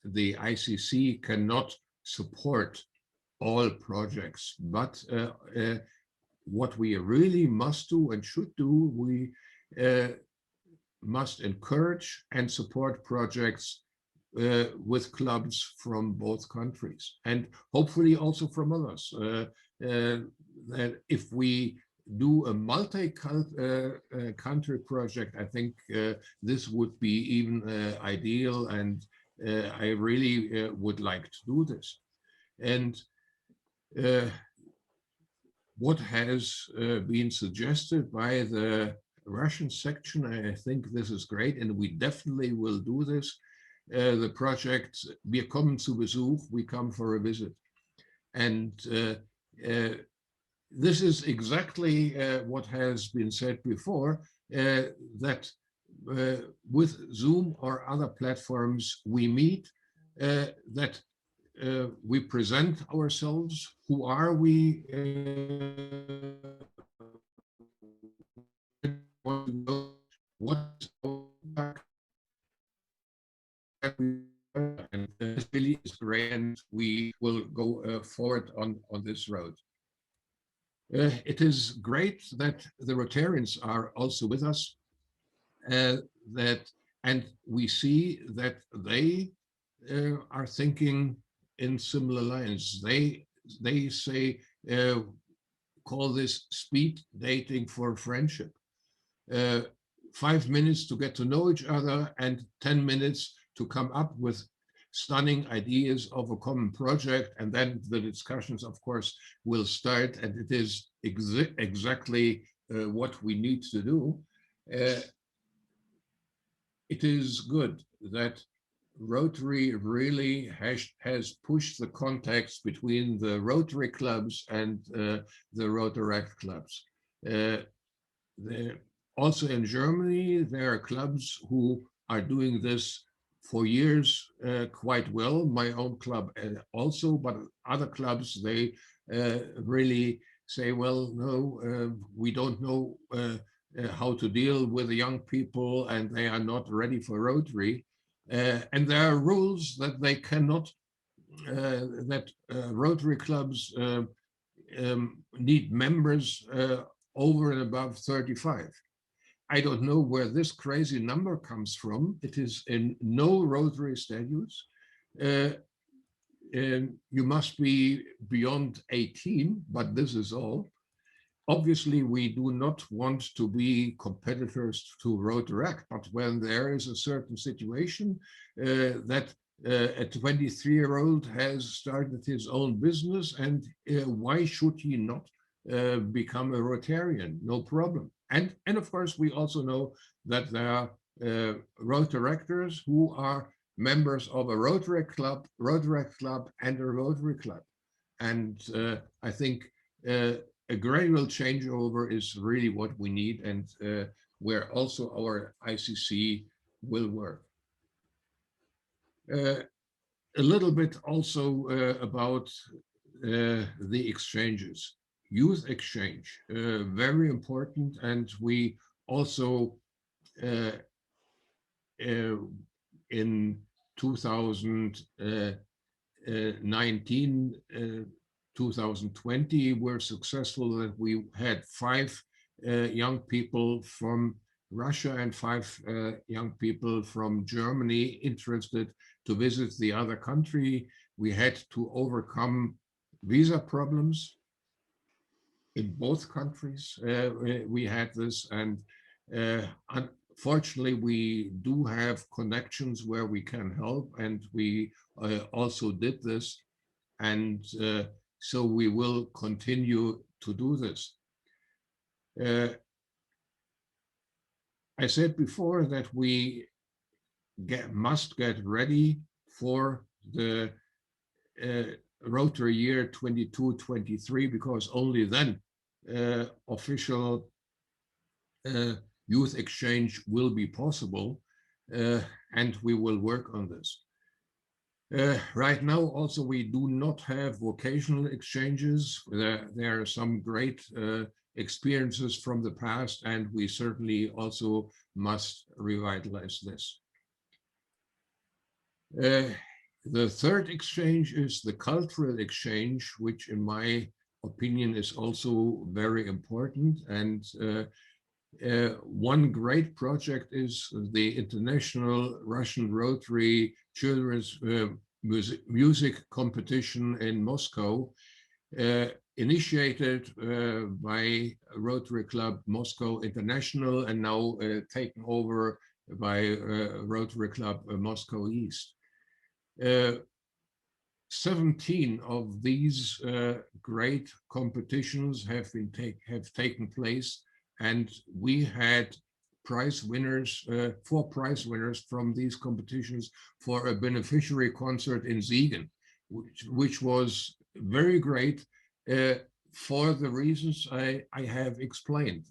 the ICC cannot support all projects. But what we really must do and should do, we must encourage and support projects with clubs from both countries, and hopefully also from others. That if we do a multi-country project, I think this would be even ideal, and I really would like to do this. And what has been suggested by the Russian section, I think this is great, and we definitely will do this. The project, wir kommen zu Besuch, we come for a visit. And this is exactly what has been said before, that with Zoom or other platforms we meet, that we present ourselves, who are we, what and this really is great, and we will go forward on this road. It is great that the Rotarians are also with us, and we see that they are thinking in similar lines. They say call this speed dating for friendship. 5 minutes to get to know each other and 10 minutes to come up with stunning ideas of a common project, and then the discussions, of course, will start, and it is exactly what we need to do. It is good that Rotary really has pushed the contacts between the Rotary clubs and the Rotaract clubs. Also in Germany, there are clubs who are doing this for years quite well. My own club also, but other clubs, they really say, well, no, we don't know how to deal with the young people and they are not ready for Rotary. And there are rules that they cannot, that Rotary clubs need members over and above 35. I don't know where this crazy number comes from. It is in no Rotary statutes. You must be beyond 18, but this is all. Obviously, we do not want to be competitors to Rotaract, but when there is a certain situation that a 23-year-old has started his own business, and why should he not become a Rotarian? No problem. And of course, we also know that there are Rotaractors who are members of a Rotaract club, and a Rotary club. And I think a gradual changeover is really what we need, and where also our ICC will work. A little bit also about the exchanges. Youth exchange, very important, and we also in 2019, 2020, were successful that we had 5 young people from Russia and 5 young people from Germany interested to visit the other country. We had to overcome visa problems in both countries. We had this, and unfortunately, we do have connections where we can help, and we also did this, and so we will continue to do this. I said before that we must get ready for the Rotary year 22-23, because only then official youth exchange will be possible, and we will work on this. Right now, also, we do not have vocational exchanges. There are some great experiences from the past, and we certainly also must revitalize this. The third exchange is the cultural exchange, which in my opinion is also very important. And one great project is the International Russian Rotary Children's Music Competition in Moscow, initiated by Rotary Club Moscow International and now taken over by Rotary Club Moscow East. 17 of these great competitions have taken place, and we had prize winners, 4 prize winners from these competitions for a beneficiary concert in Siegen, which was very great for the reasons I have explained.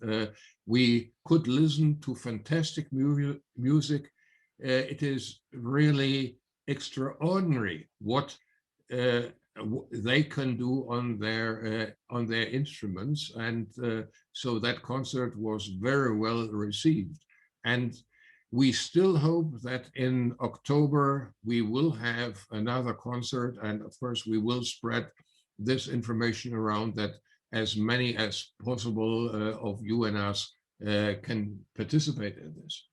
We could listen to fantastic music. It is really extraordinary what they can do on their instruments, and so that concert was very well received. And we still hope that in October we will have another concert, and of course we will spread this information around, that as many as possible of you and us can participate in this.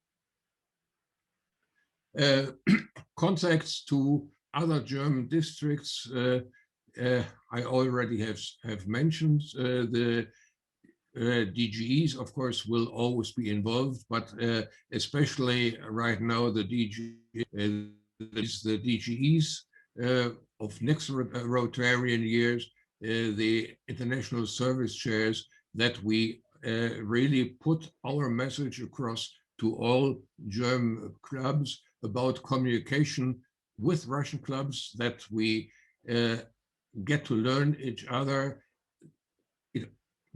Contacts to other German districts I already have mentioned the DGEs, of course, will always be involved, but especially right now, the DGEs of next Rotarian years, the international service chairs, that we really put our message across to all German clubs about communication with Russian clubs, that we get to learn each other. It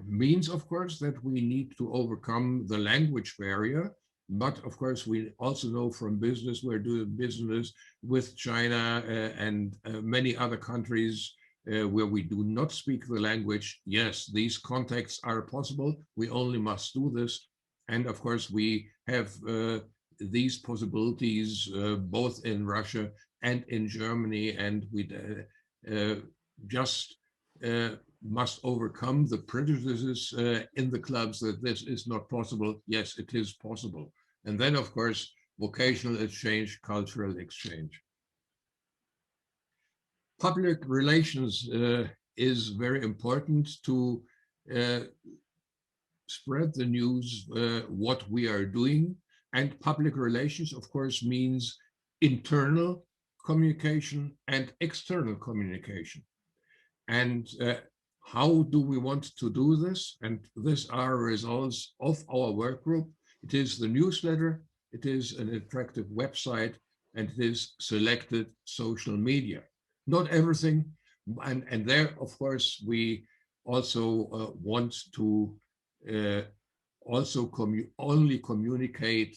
means, of course, that we need to overcome the language barrier, but of course, we also know from business, we're doing business with China and many other countries where we do not speak the language. Yes, these contacts are possible. We only must do this. And of course, we have these possibilities both in Russia and in Germany, and we just must overcome the prejudices in the clubs that this is not possible. Yes, it is possible. And then, of course, vocational exchange, cultural exchange. Public relations is very important to spread the news, what we are doing. And public relations, of course, means internal communication and external communication. And how do we want to do this? And these are results of our work group. It is the newsletter, it is an attractive website, and it is selected social media. Not everything, and there, of course, we also want to only communicate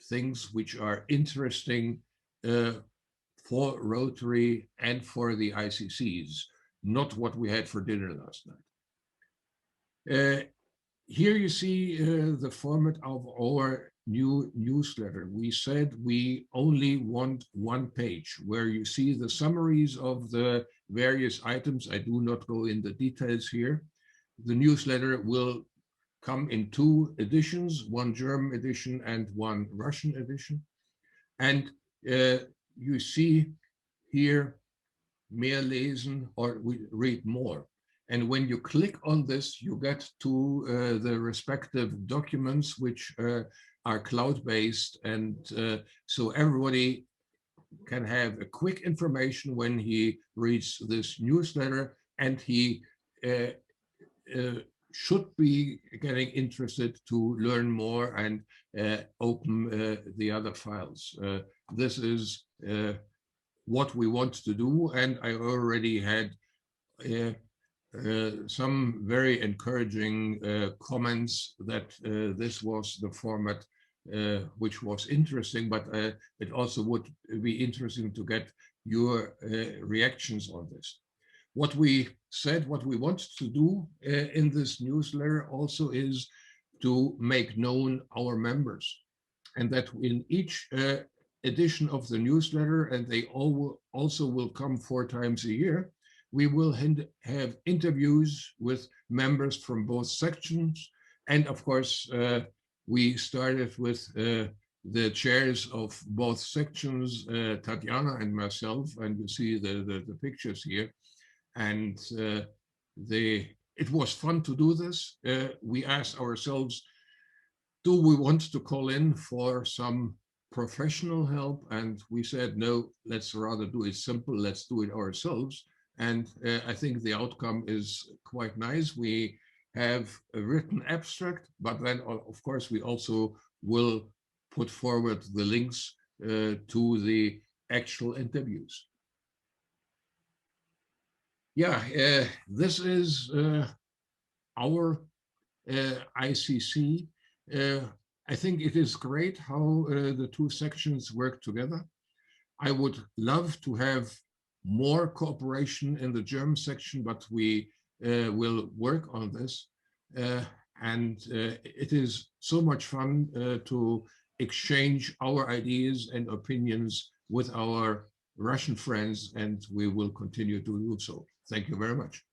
things which are interesting for Rotary and for the ICCs, not what we had for dinner last night. Here you see the format of our new newsletter. We said we only want one page where you see the summaries of the various items. I do not go in the details here. The newsletter will come in 2 editions, one German edition and one Russian edition. And you see here, mehr lesen, or we read more. And when you click on this, you get to the respective documents, which are cloud-based. And so everybody can have a quick information when he reads this newsletter, and he should be getting interested to learn more and open the other files. This is what we want to do. And I already had some very encouraging comments that this was the format which was interesting, but it also would be interesting to get your reactions on this. What we said, what we want to do in this newsletter also is to make known our members, and that in each edition of the newsletter, and they all also will come 4 times a year, we will have interviews with members from both sections. And of course, we started with the chairs of both sections, Tatiana and myself, and you see the pictures here. And it was fun to do this. We asked ourselves, do we want to call in for some professional help? And we said, no, let's rather do it simple. Let's do it ourselves. And I think the outcome is quite nice. We have a written abstract, but then, of course, we also will put forward the links to the actual interviews. Yeah, this is our ICC. I think it is great how the 2 sections work together. I would love to have more cooperation in the German section, but we will work on this. And it is so much fun to exchange our ideas and opinions with our Russian friends, and we will continue to do so. Thank you very much.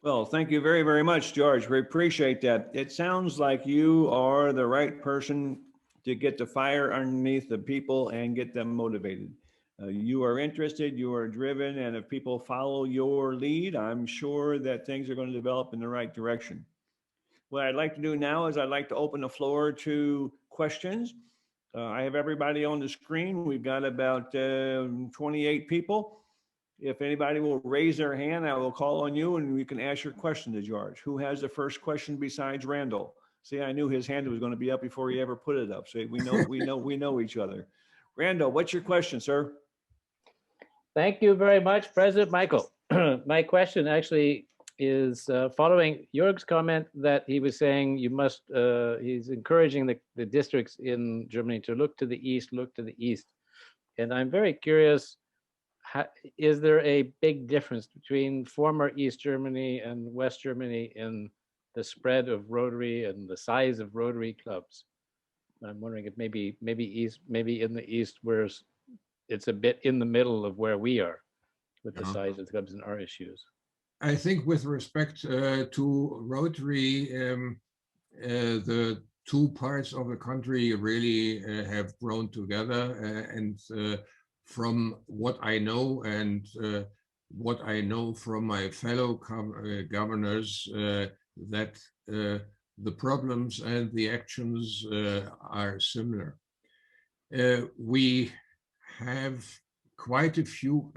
Well, thank you very, very much, George. We appreciate that. It sounds like you are the right person to get the fire underneath the people and get them motivated. You are interested, you are driven, and if people follow your lead, I'm sure that things are going to develop in the right direction. What I'd like to do now is I'd like to open the floor to questions. I have everybody on the screen. We've got about 28 people. If anybody will raise their hand, I will call on you and you can ask your question to George. Who has the first question besides Randall? See, I knew his hand was going to be up before he ever put it up. So we know each other. Randall, what's your question, sir? Thank you very much, President Michael. My question actually is following Jörg's comment that he was saying you must, he's encouraging the districts in Germany to look to the east, And I'm very curious, is there a big difference between former East Germany and West Germany in the spread of Rotary and the size of Rotary clubs? I'm wondering if maybe in the East where it's a bit in the middle of where we are with the size of the clubs and our issues. I think with respect to Rotary, the two parts of the country really have grown together. And from what I know and what I know from my fellow governors, that the problems and the actions are similar. We have quite a few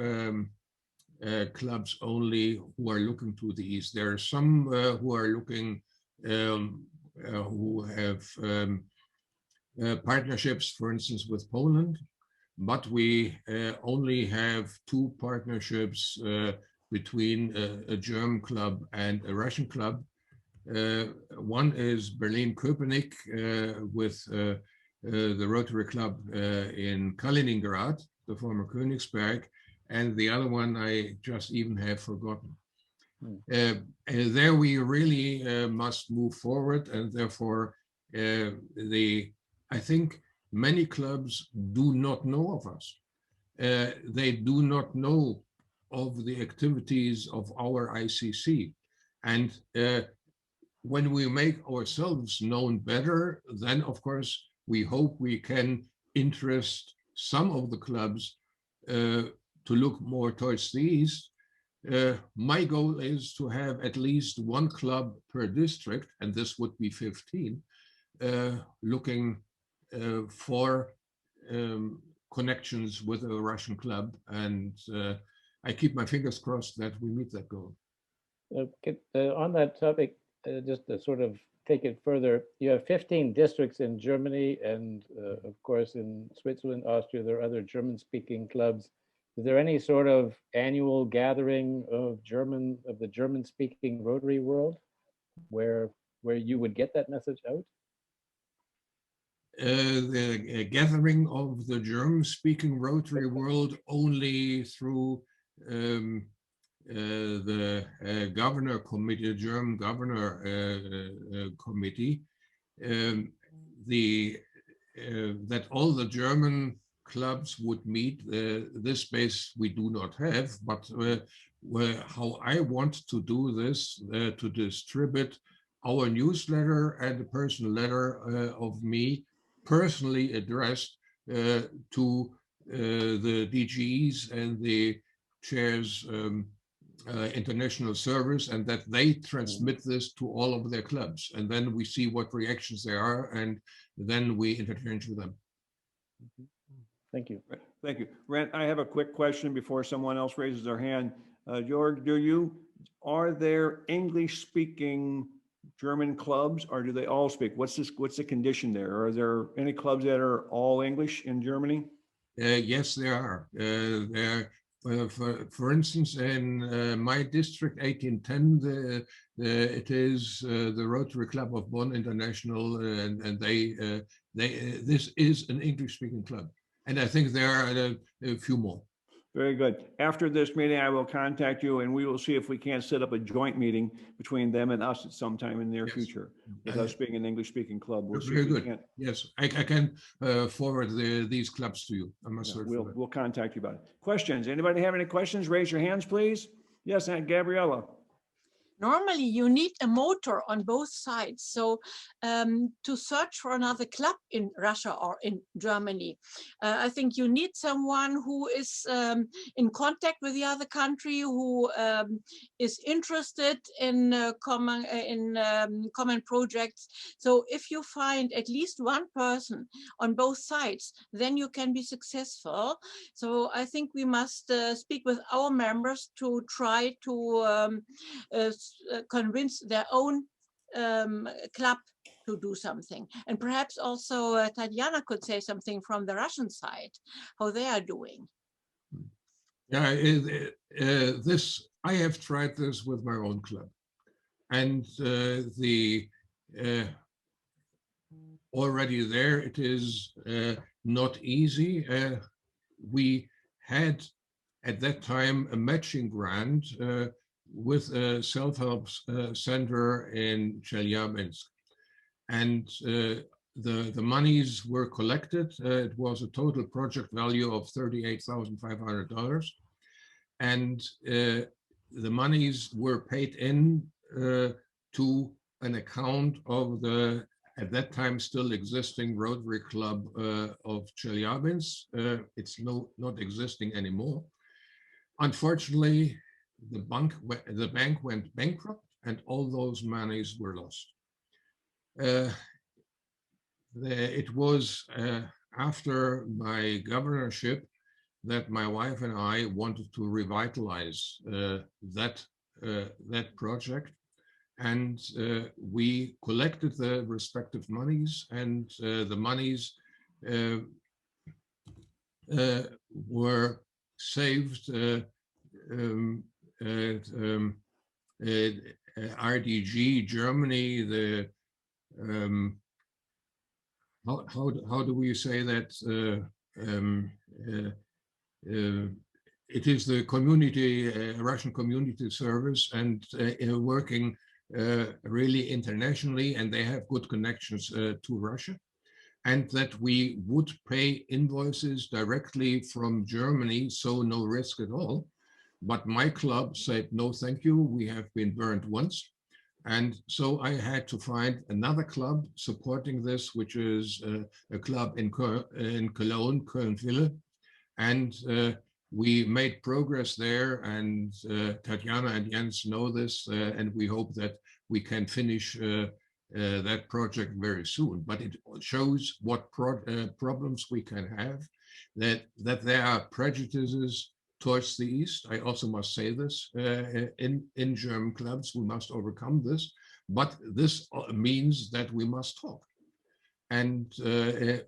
clubs only who are looking to the east. There are some who are looking, who have partnerships, for instance, with Poland, but we only have two partnerships between a German club and a Russian club. One is Berlin-Köpenick with the Rotary Club in Kaliningrad, the former Königsberg, and the other one I just even have forgotten. There we really must move forward, and therefore I think many clubs do not know of us. They do not know of the activities of our ICC. And when we make ourselves known better, then of course we hope we can interest some of the clubs to look more towards the east. My goal is to have at least one club per district, and this would be 15, looking for connections with a Russian club. And I keep my fingers crossed that we meet that goal. On that topic, just to sort of take it further, you have 15 districts in Germany, and of course in Switzerland, Austria, there are other German-speaking clubs. Is there any sort of annual gathering of the German-speaking Rotary world where you would get that message out? The gathering of the German-speaking Rotary world only through the governor committee, German governor committee, that all the German clubs would meet. This space we do not have, but how I want to do this, to distribute our newsletter and a personal letter of me personally addressed to the DGEs and the chairs international service, and that they transmit this to all of their clubs, and then we see what reactions there are, and then we interchange with them. Thank you. Thank you. Rent, I have a quick question before someone else raises their hand. Georg, are there English-speaking German clubs, or do they all speak? What's the condition there? Are there any clubs that are all English in Germany? Yes, there are. For instance, in my district, 1810, it is the Rotary Club of Bonn International, and this is an English-speaking club. And I think there are a few more. Very good. After this meeting, I will contact you, and we will see if we can't set up a joint meeting between them and us at some time in the near future, with us being an English-speaking club. We'll see very if we good. can't. Yes, I can forward these clubs to you. We'll contact you about it. Questions? Anybody have any questions? Raise your hands, please. Yes, Aunt Gabriella. normally you need a motor on both sides. So to search for another club in Russia or in Germany, I think you need someone who is in contact with the other country, who is interested in common projects. So if you find at least one person on both sides, then you can be successful. So I think we must speak with our members to try to convince their own club to do something. And perhaps also Tatiana could say something from the Russian side, how they are doing. Yeah, I have tried this with my own club, and already there it is not easy. We had at that time a matching grant with a self-help center in Chelyabinsk, and the monies were collected. It was a total project value of $38,500, and the monies were paid in to an account of the at that time still existing Rotary Club of Chelyabinsk. It's not existing anymore. Unfortunately, the bank went bankrupt and all those monies were lost. It was after my governorship that my wife and I wanted to revitalize that project, and we collected the respective monies, and the monies were saved at RDG Germany. How do we say that? It is the community, Russian community service, and working really internationally, and they have good connections to Russia, and that we would pay invoices directly from Germany, so no risk at all. But my club said, no, thank you, we have been burned once. And so I had to find another club supporting this, which is a club in Cologne, Köln-Ville. And we made progress there, and Tatiana and Jens know this, and we hope that we can finish that project very soon. But it shows what problems we can have, that there are prejudices towards the East. I also must say this, in German clubs, we must overcome this, but this means that we must talk. And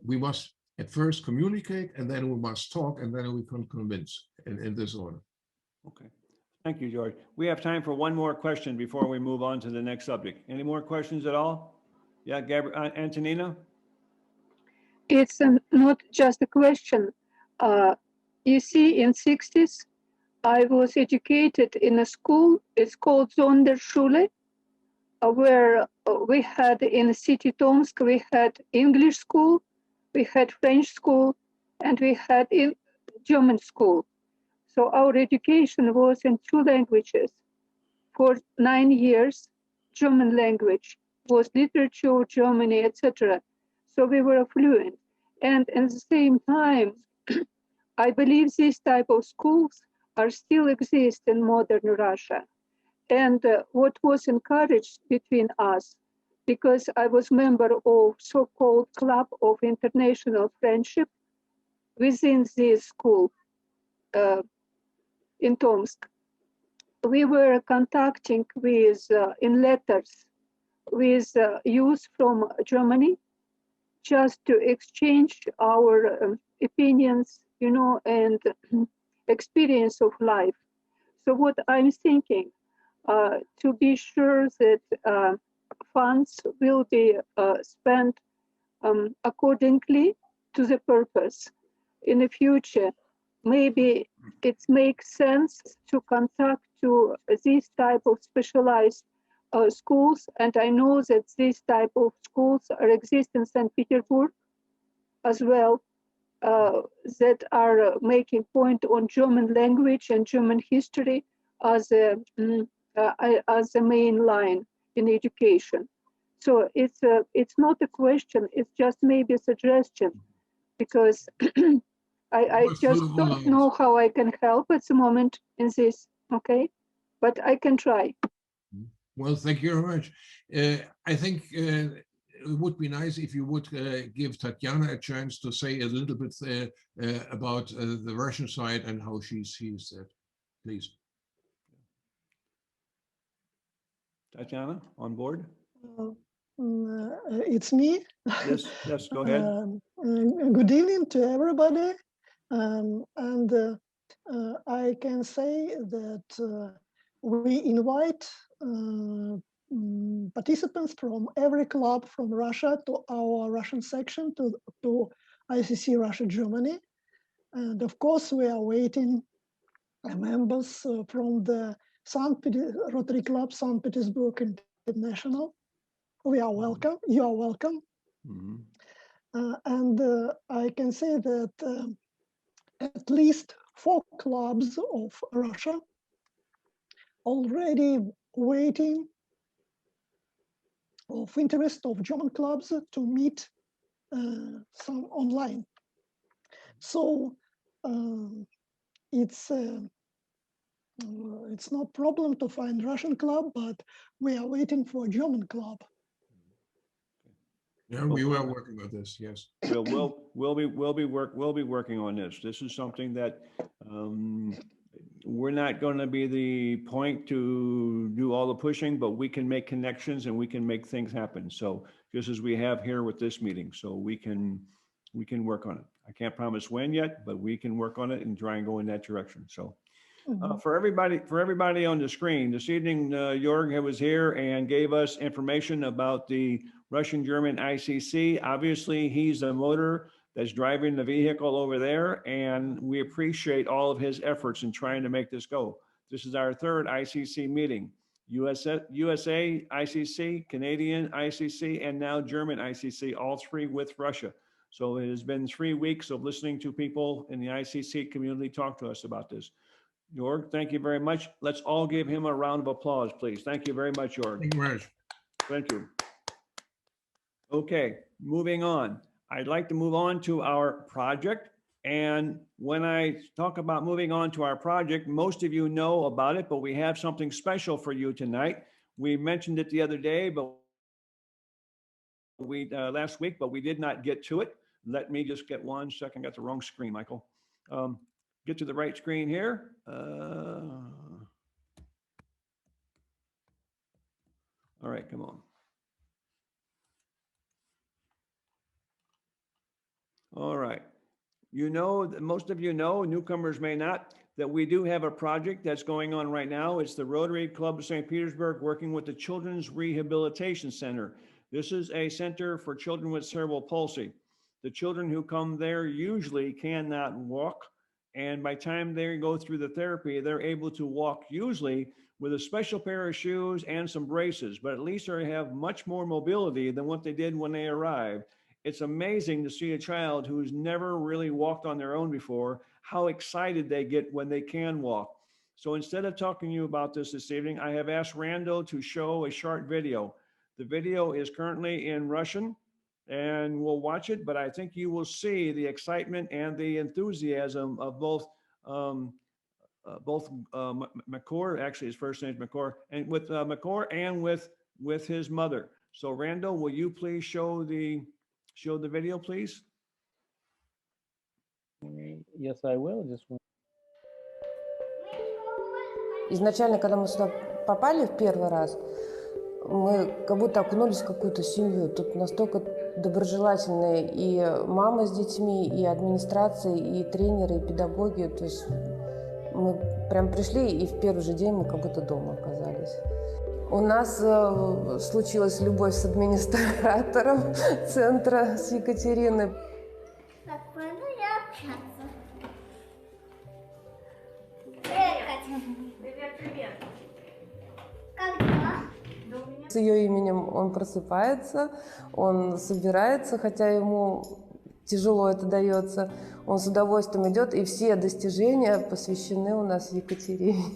we must at first communicate, and then we must talk, and then we can convince in this order. Okay, thank you, George. We have time for one more question before we move on to the next subject. Any more questions at all? Yeah, Antonina? It's not just a question. You see, in 60s, I was educated in a school. It's called Sonderschule, where we had in city Tomsk, we had English school, we had French school, and we had in German school. So our education was in two languages. For 9 years, German language was literature, Germany, etc. So we were fluent. And at the same time, I believe these type of schools are still exist in modern Russia. And what was encouraged between us, because I was member of so-called Club of International Friendship within this school in Tomsk, we were contacting with, in letters, with youth from Germany, just to exchange our opinions, you know, and experience of life. So what I'm thinking, to be sure that funds will be spent accordingly to the purpose in the future, maybe it makes sense to contact to this type of specialized schools. And I know that this type of schools exist in Saint Petersburg as well, that are making point on German language and German history as a as the main line in education. So it's not a question, it's just maybe a suggestion, because I just don't know how I can help at the moment in this, okay? But I can try. Well, thank you very much. I think it would be nice if you would give Tatiana a chance to say a little bit about the Russian side and how she sees that, please. Tatiana, on board? It's me. Yes, yes, go ahead. Good evening to everybody. I can say that we invite participants from every club from Russia to our Russian section to ICC Russia Germany. And of course, we are waiting members from the Rotary Club Saint Petersburg International. We are welcome. You are welcome. I can say that at least 4 clubs of Russia already waiting of interest of German clubs to meet some online. So it's no problem to find Russian club, but we are waiting for a German club. Yeah, we were working on this. Yes. We'll be working on this. This is something that we're not going to be the point to do all the pushing, but we can make connections and we can make things happen. So just as we have here with this meeting, so we can work on it. I can't promise when yet, but we can work on it and try and go in that direction. So for everybody on the screen this evening, Joerg was here and gave us information about the Russian-German ICC. Obviously, he's the motor that's driving the vehicle over there, and we appreciate all of his efforts in trying to make this go. This is our 3rd ICC meeting. USA ICC, Canadian ICC, and now German ICC, all 3 with Russia. So it has been 3 weeks of listening to people in the ICC community talk to us about this. Joerg, thank you very much. Let's all give him a round of applause, please. Thank you very much, Joerg. Thank you very much. Thank you. Okay, moving on. I'd like to move on to our project. And when I talk about moving on to our project, most of you know about it, but we have something special for you tonight. We mentioned it the other day, but last week, but we did not get to it. Let me just get 1 second. Got the wrong screen, Michael. Get to the right screen here. All right, come on. All right. You know, most of you know, newcomers may not, that we do have a project that's going on right now. It's the Rotary Club of St. Petersburg working with the Children's Rehabilitation Center. This is a center for children with cerebral palsy. The children who come there usually cannot walk. And by the time they go through the therapy, they're able to walk usually with a special pair of shoes and some braces, but at least they have much more mobility than what they did when they arrived. It's amazing to see a child who's never really walked on their own before, how excited they get when they can walk. So instead of talking to you about this evening, I have asked Randall to show a short video. The video is currently in Russian, and we'll watch it, but I think you will see the excitement and the enthusiasm of both Makar, actually his first name is Makar, and with Makar and with his mother. So Randall, will you please show the video, please? Yes, I will. Just one. Изначально, когда мы сюда попали в первый раз, мы как будто окунулись в какую-то семью. Тут настолько доброжелательные и мамы с детьми, и администрация, и тренеры, и педагоги. То есть мы прям пришли, и в первый же день мы как будто дома оказались. У нас случилась любовь с администратором центра, с Екатериной. Так, пойду я общаться. Привет, Катя. Привет, привет. Как дела? С ее именем он просыпается, он собирается, хотя ему тяжело это дается. Он с удовольствием идет, и все достижения посвящены у нас Екатерине.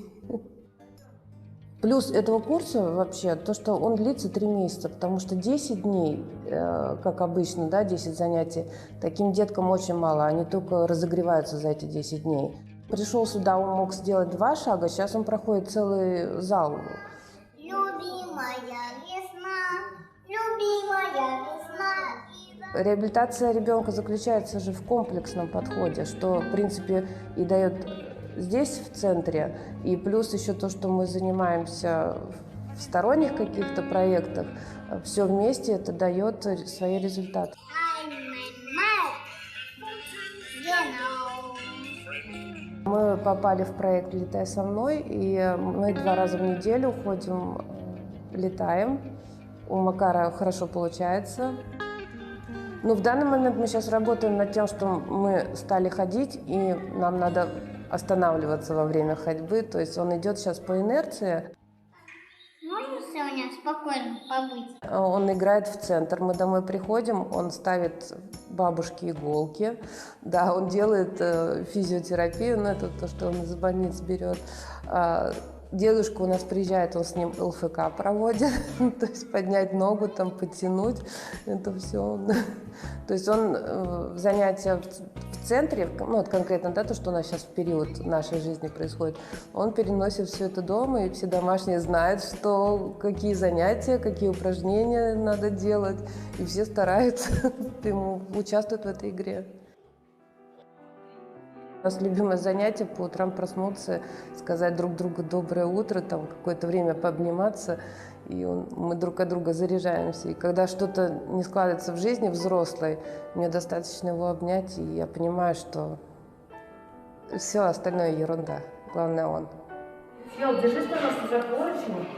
Плюс этого курса вообще, то, что он длится 3 месяца, потому что 10 дней, как обычно, да, 10 занятий, таким деткам очень мало, они только разогреваются за эти 10 дней. Пришел сюда, он мог сделать 2 шага, сейчас он проходит целый зал. Любимая весна, любимая весна. Реабилитация ребенка заключается же в комплексном подходе, что, в принципе, и дает здесь, в центре, и плюс еще то, что мы занимаемся в сторонних каких-то проектах, все вместе это дает свои результаты. Мы попали в проект «Летай со мной», и мы 2 раза в неделю ходим, летаем. У Макара хорошо получается. Но в данный момент мы сейчас работаем над тем, что мы стали ходить, и нам надо останавливаться во время ходьбы. То есть он идет сейчас по инерции. Можно сегодня спокойно побыть? Он играет в центр. Мы домой приходим, он ставит бабушке иголки. Да, он делает физиотерапию, но это то, что он из больниц берет. Дедушка у нас приезжает, он с ним ЛФК проводит, то есть поднять ногу, там, подтянуть, это все. То есть он занятия в центре, ну вот конкретно, да, то, что у нас сейчас в период нашей жизни происходит, он переносит все это дома, и все домашние знают, что, какие занятия, какие упражнения надо делать, и все стараются, участвуют в этой игре. У нас любимое занятие по утрам проснуться, сказать друг другу доброе утро, там какое-то время пообниматься, и мы друг от друга заряжаемся. И когда что-то не складывается в жизни взрослой, мне достаточно его обнять, и я понимаю, что все остальное ерунда, главное он. Фёд, держись, пожалуйста, за поручень.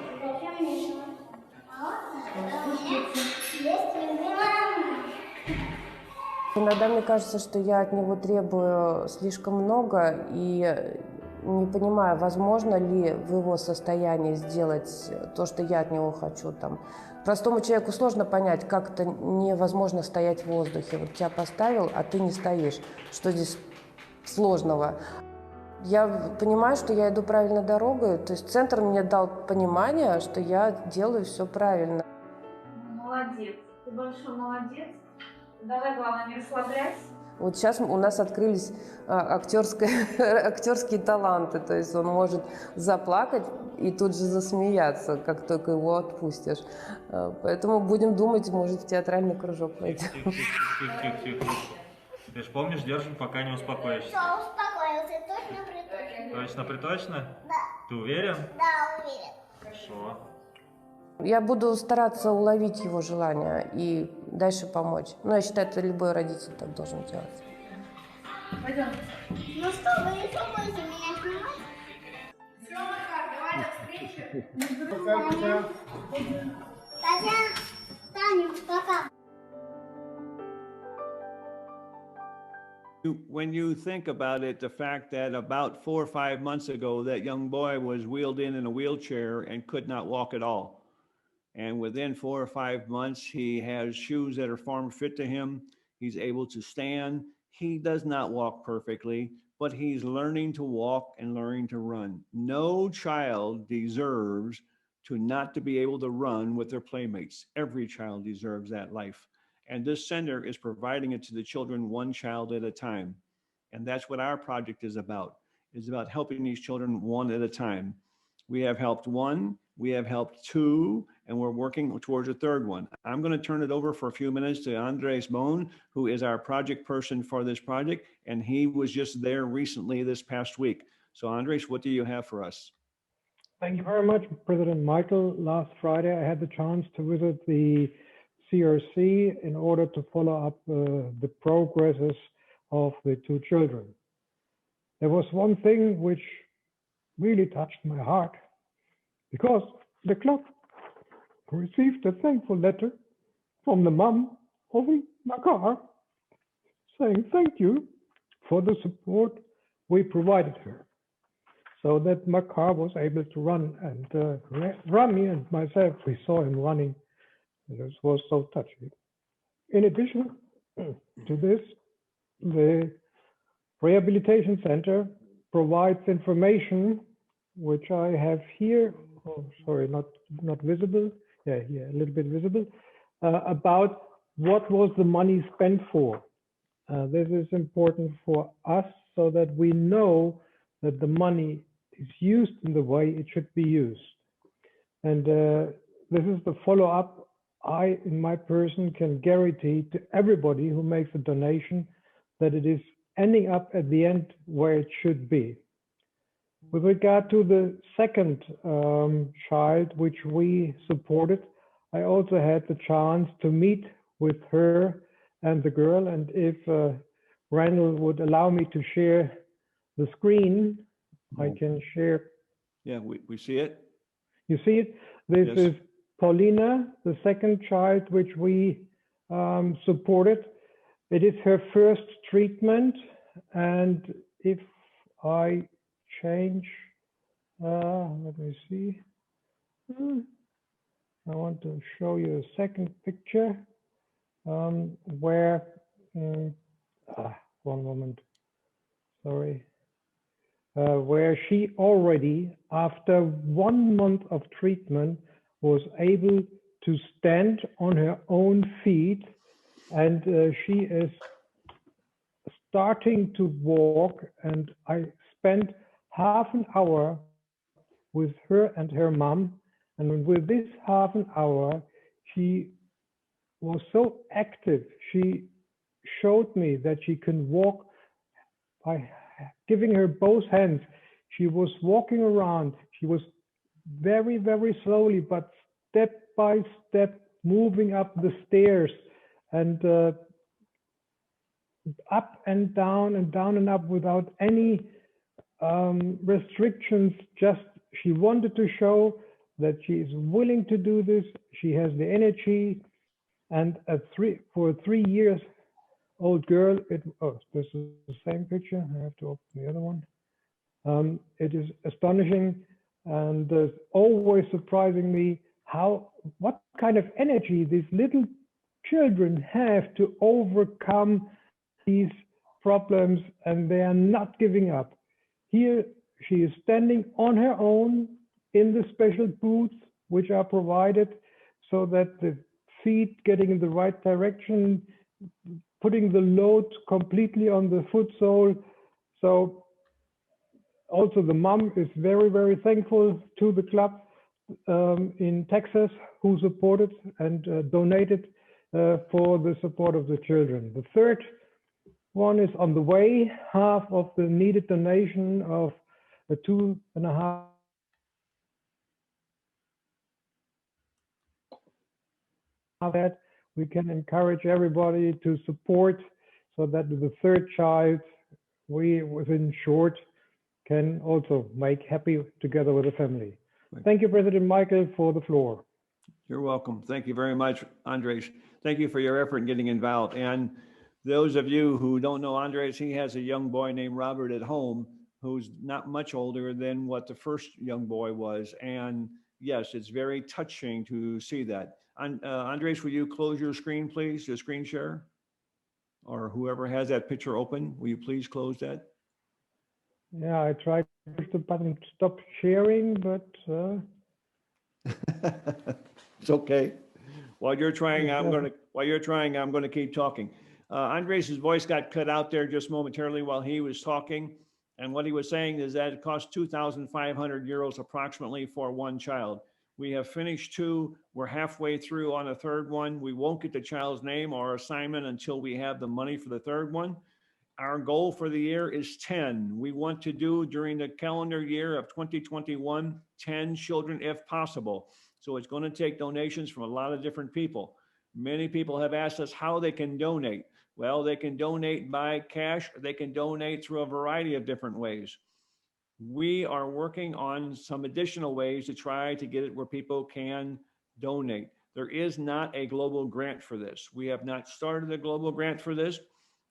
Иногда мне кажется, что я от него требую слишком много и не понимаю, возможно ли в его состоянии сделать то, что я от него хочу. Там. Простому человеку сложно понять, как это невозможно стоять в воздухе. Вот тебя поставил, а ты не стоишь. Что здесь сложного? Я понимаю, что я иду правильной дорогой. То есть центр мне дал понимание, что я делаю все правильно. Молодец. Ты большой молодец. Давай, главное, не расслабляйся. Вот сейчас у нас открылись актерские таланты, то есть он может заплакать и тут же засмеяться, как только его отпустишь. Поэтому будем думать, может, в театральный кружок пойдем. Тихо. Ты же помнишь, держим, пока не успокоишься. Все, успокоился, точно приточно. Точно? Да. Ты уверен? Да, уверен. Хорошо. Я буду стараться уловить его желание и дальше помочь. Ну, я считаю, это любой родитель так должен делать. Пойдем. Ну что, вы еще будете меня снимать? Все, Макар, давай до встречи. Таня, пока. When you think about it, the fact that about 4 or 5 months ago, that young boy was wheeled in a wheelchair and could not walk at all. And within 4 or 5 months, he has shoes that are form fit to him. He's able to stand. He does not walk perfectly, but he's learning to walk and learning to run. No child deserves not to be able to run with their playmates. Every child deserves that life. And this center is providing it to the children one child at a time. And that's what our project is about. It's about helping these children one at a time. We have helped 1, we have helped 2, and we're working towards a 3rd one. I'm going to turn it over for a few minutes to Andres Bone, who is our project person for this project, and he was just there recently this past week. So Andres, what do you have for us? Thank you very much, President Michael. Last Friday, I had the chance to visit the CRC in order to follow up the progresses of the 2 children. There was one thing which really touched my heart, because the club received a thankful letter from the mom of Makar saying thank you for the support we provided her, so that Makar was able to run. And Rami and myself, we saw him running. This was so touching. In addition to this, the Rehabilitation Center provides information which I have here oh, sorry, not visible. Yeah, a little bit visible. About what was the money spent for. This is important for us so that we know that the money is used in the way it should be used. And this is the follow-up I, in my person, can guarantee to everybody who makes a donation that it is ending up at the end where it should be. With regard to the second child, which we supported, I also had the chance to meet with her and the girl. And if Randall would allow me to share the screen, I can share. Yeah, we see it. You see it? This Yes. is Paulina, the second child which we supported. It is her first treatment. And if I change, let me see. I want to show you a second picture where, one moment, sorry. Where she already, after 1 month of treatment, was able to stand on her own feet, and she is starting to walk. And I spent half an hour with her and her mom, and with this half an hour, she was so active. She showed me that she can walk by giving her both hands. She was walking around. She was very, very slowly, but step by step, moving up the stairs and up and down and up without any restrictions. Just she wanted to show that she is willing to do this. She has the energy. And for a 3 years old girl, this is the same picture. I have to open the other one. It is astonishing and always surprising me what kind of energy these little children have to overcome these problems, and they are not giving up. Here she is standing on her own in the special boots which are provided so that the feet getting in the right direction, putting the load completely on the foot sole. So also the mom is very, very thankful to the club in Texas who supported and donated for the support of the children. The third one is on the way. Half of the needed donation of the 2.5 that we can encourage everybody to support so that the third child we within short can also make happy together with the family. Right. Thank you, President Michael, for the floor. You're welcome. Thank you very much, Andres. Thank you for your effort in getting involved. And those of you who don't know Andres, he has a young boy named Robert at home who's not much older than what the first young boy was. And yes, it's very touching to see that. Andres, will you close your screen, please, your screen share? Or whoever has that picture open, will you please close that? Yeah, I tried to push the button to stop sharing, but it's okay. While you're trying, I'm going to keep talking. Andres' voice got cut out there just momentarily while he was talking. And what he was saying is that it costs 2,500 euros approximately for one child. We have finished 2. We're halfway through on a third one. We won't get the child's name or assignment until we have the money for the third one. Our goal for the year is 10. We want to do during the calendar year of 2021, 10 children if possible. So it's going to take donations from a lot of different people. Many people have asked us how they can donate. Well, they can donate by cash, or they can donate through a variety of different ways. We are working on some additional ways to try to get it where people can donate. There is not a global grant for this. We have not started a global grant for this.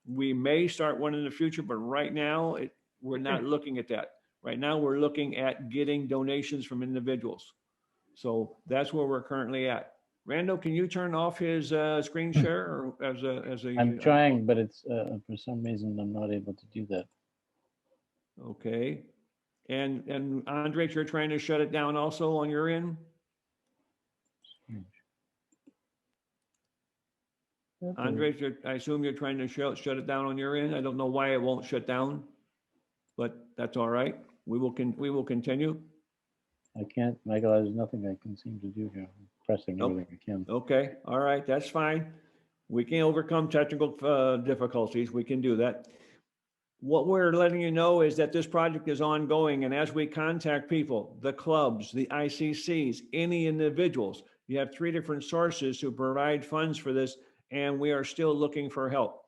We may start one in the future, but right now we're not looking at that. Right now we're looking at getting donations from individuals. So that's where we're currently at. Randall, can you turn off his screen share? Or as a? I'm trying, but it's for some reason I'm not able to do that. Okay. And Andres, you're trying to shut it down also on your end? Andres, I assume you're trying to shut it down on your end. I don't know why it won't shut down, but that's all right. We will continue. I can't, Michael, there's nothing I can seem to do here. I'm pressing everything I can. Okay, all right, that's fine. We can overcome technical difficulties. We can do that. What we're letting you know is that this project is ongoing, and as we contact people, the clubs, the ICCs, any individuals, you have 3 different sources to provide funds for this, and we are still looking for help.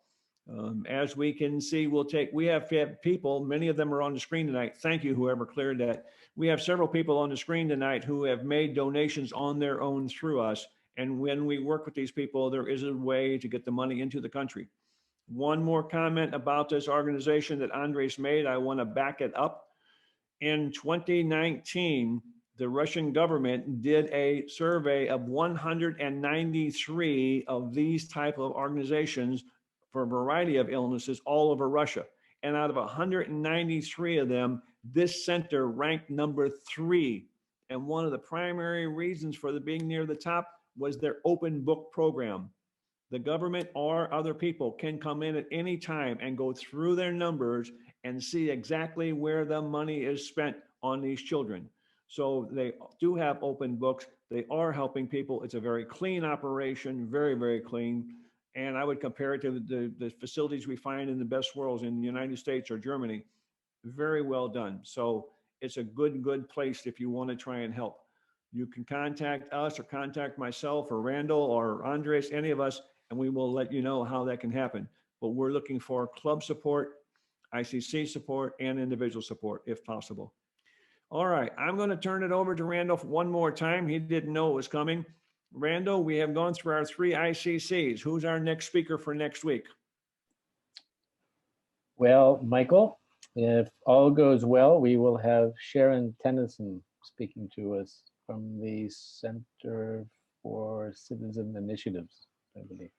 As we can see, we have people, many of them are on the screen tonight. Thank you, whoever cleared that. We have several people on the screen tonight who have made donations on their own through us. And when we work with these people, there is a way to get the money into the country. One more comment about this organization that Andres made, I want to back it up. In 2019, the Russian government did a survey of 193 of these type of organizations for a variety of illnesses all over Russia. And out of 193 of them, this center ranked number 3. And one of the primary reasons for being near the top was their open book program. The government or other people can come in at any time and go through their numbers and see exactly where the money is spent on these children. So they do have open books. They are helping people. It's a very clean operation, very, very clean. And I would compare it to the facilities we find in the best worlds in the United States or Germany. Very well done. So it's a good place if you want to try and help. You can contact us or contact myself or Randall or Andres, any of us, and we will let you know how that can happen. But we're looking for club support, ICC support, and individual support if possible. All right, I'm going to turn it over to Randall one more time. He didn't know it was coming. Randall, we have gone through our 3 ICCs. Who's our next speaker for next week? Well, Michael, if all goes well, we will have Sharon Tennyson speaking to us from the Center for Citizen Initiatives, I believe.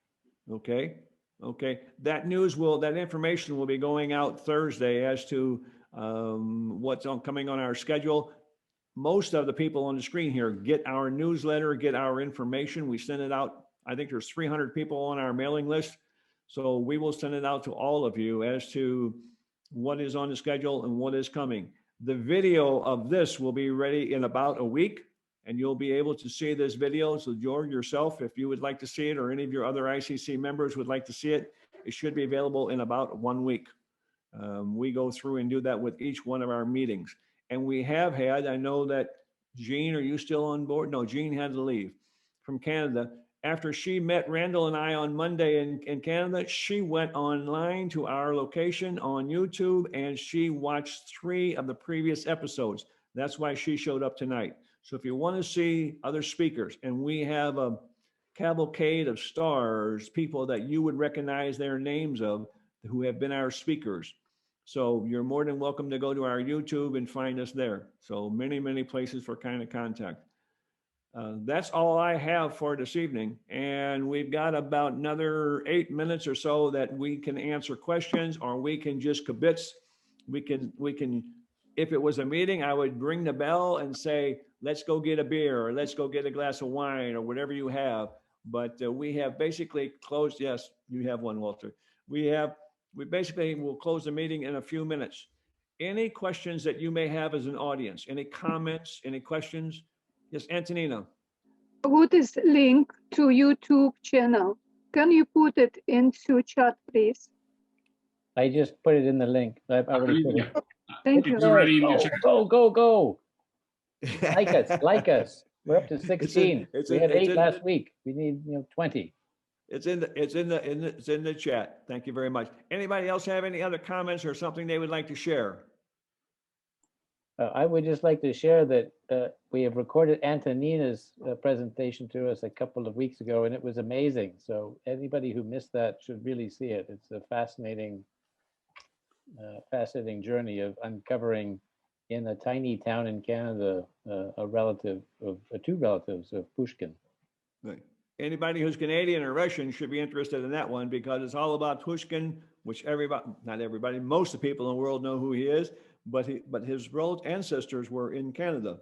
Okay. That information will be going out Thursday as to what's coming on our schedule. Most of the people on the screen here get our newsletter, get our information. We send it out. I think there's 300 people on our mailing list. So we will send it out to all of you as to what is on the schedule and what is coming. The video of this will be ready in about a week, and you'll be able to see this video. So George, yourself, if you would like to see it, or any of your other ICC members would like to see it, it should be available in about 1 week. We go through and do that with each one of our meetings. And we have had, I know that Jean, are you still on board? No, Jean had to leave from Canada. After she met Randall and I on Monday in Canada, she went online to our location on YouTube and she watched 3 of the previous episodes. That's why she showed up tonight. So if you want to see other speakers, and we have a cavalcade of stars, people that you would recognize their names of, who have been our speakers. So you're more than welcome to go to our YouTube and find us there. So many places for kind of contact. That's all I have for this evening. And we've got about another 8 minutes or so that we can answer questions, or we can just kibitz. We can, if it was a meeting, I would ring the bell and say, let's go get a beer, or let's go get a glass of wine, or whatever you have. But we have basically closed. Yes, you have one, Walter. We basically will close the meeting in a few minutes. Any questions that you may have as an audience? Any comments, any questions? Yes, Antonina. What is link to YouTube channel? Can you put it into chat, please? I just put it in the link. I've already put it. Thank you. It's already in the chat. Go. Like us. We're up to 16. We had 8 last week. We need 20. It's in the chat. Thank you very much. Anybody else have any other comments or something they would like to share? I would just like to share that we have recorded Antonina's presentation to us a couple of weeks ago, and it was amazing. So anybody who missed that should really see it. It's a fascinating journey of uncovering in a tiny town in Canada two relatives of Pushkin. Right. Anybody who's Canadian or Russian should be interested in that one, because it's all about Pushkin, which not everybody, most of the people in the world know who he is, but his ancestors were in Canada.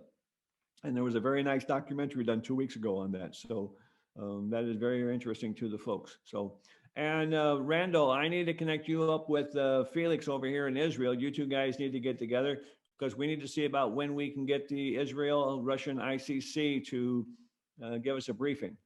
And there was a very nice documentary done 2 weeks ago on that. So that is very, very interesting to the folks. So, and Randall, I need to connect you up with Felix over here in Israel. You two guys need to get together because we need to see about when we can get the Israel-Russian ICC to give us a briefing.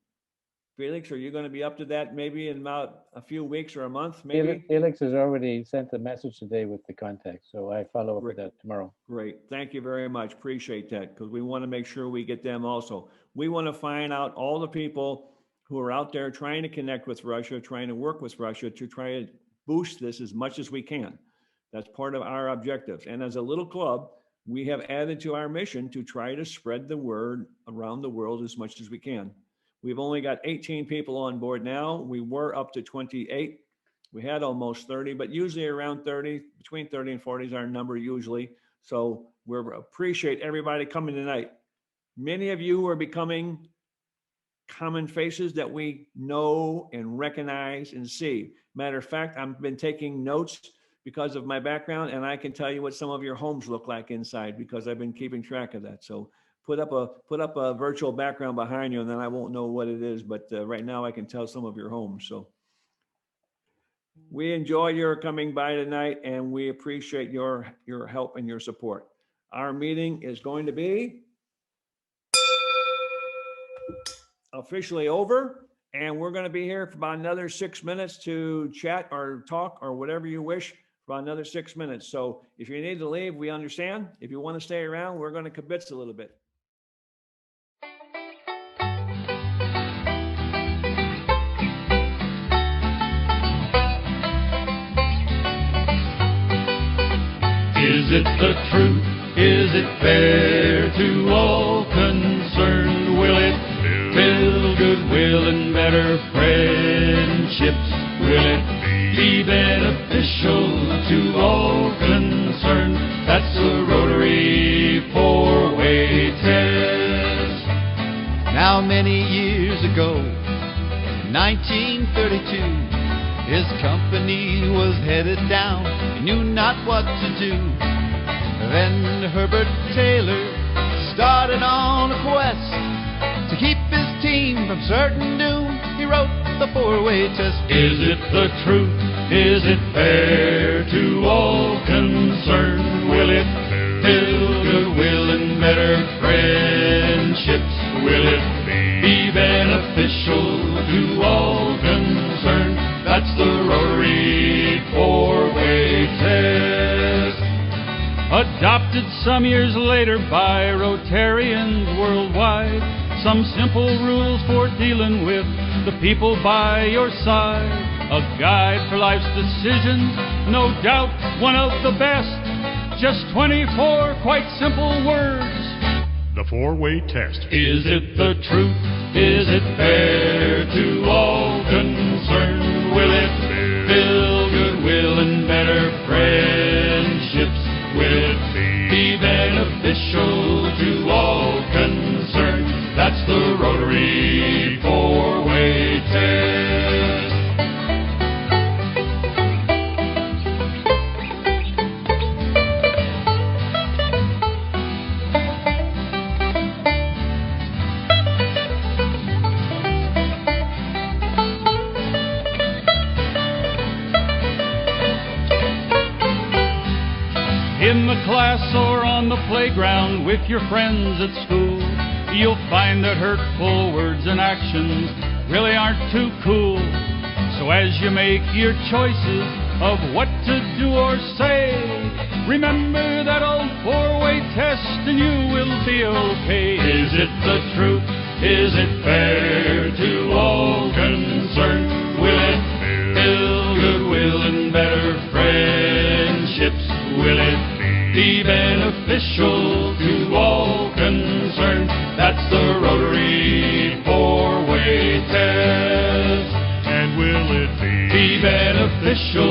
Felix, are you going to be up to that maybe in about a few weeks or a month, maybe? Felix has already sent a message today with the contact, so I follow up with that tomorrow. Great. Thank you very much. Appreciate that, because we want to make sure we get them also. We want to find out all the people who are out there trying to connect with Russia, trying to work with Russia to try to boost this as much as we can. That's part of our objectives. And as a little club, we have added to our mission to try to spread the word around the world as much as we can. We've only got 18 people on board now. We were up to 28. We had almost 30, but usually around 30, between 30 and 40 is our number usually. So we appreciate everybody coming tonight. Many of you are becoming common faces that we know and recognize and see. Matter of fact, I've been taking notes because of my background, and I can tell you what some of your homes look like inside because I've been keeping track of that. So put up a virtual background behind you, and then I won't know what it is. But right now, I can tell some of your homes. So we enjoy your coming by tonight, and we appreciate your help and your support. Our meeting is going to be officially over, and we're going to be here for about another 6 minutes to chat or talk or whatever you wish for another 6 minutes. So if you need to leave, we understand. If you want to stay around, we're going to kibitz a little bit. Is it the truth? Is it fair to all concerned? Will it build goodwill and better friendships? Will it be beneficial to all concerned? That's a Rotary four-way test. Now many years ago, in 1932, his company was headed down, he knew not what to do. Then Herbert Taylor started on a quest to keep his team from certain doom. He wrote the four-way test. Is it the truth? Is it fair to all concerned? Will it build goodwill and better friendships? Will it be beneficial to all concerned? That's the Rotary four-way test. Adopted some years later by Rotarians worldwide, some simple rules for dealing with the people by your side. A guide for life's decisions, no doubt one of the best. Just 24 quite simple words. The four-way test. Is it the truth? Is it fair to all concerned? Will it build goodwill and better friendships? Will it be beneficial to all concerned? That's the Rotary four-way test. In the class or on the playground with your friends at school, you'll find that hurtful words and actions really aren't too cool. So as you make your choices of what to do or say, remember that old four-way test and you will be okay. Is it the truth? Is it fair to all concerned? Will it build goodwill and better friendships? Will it be beneficial to all concerned? That's the Rotary four-way test. And will it be beneficial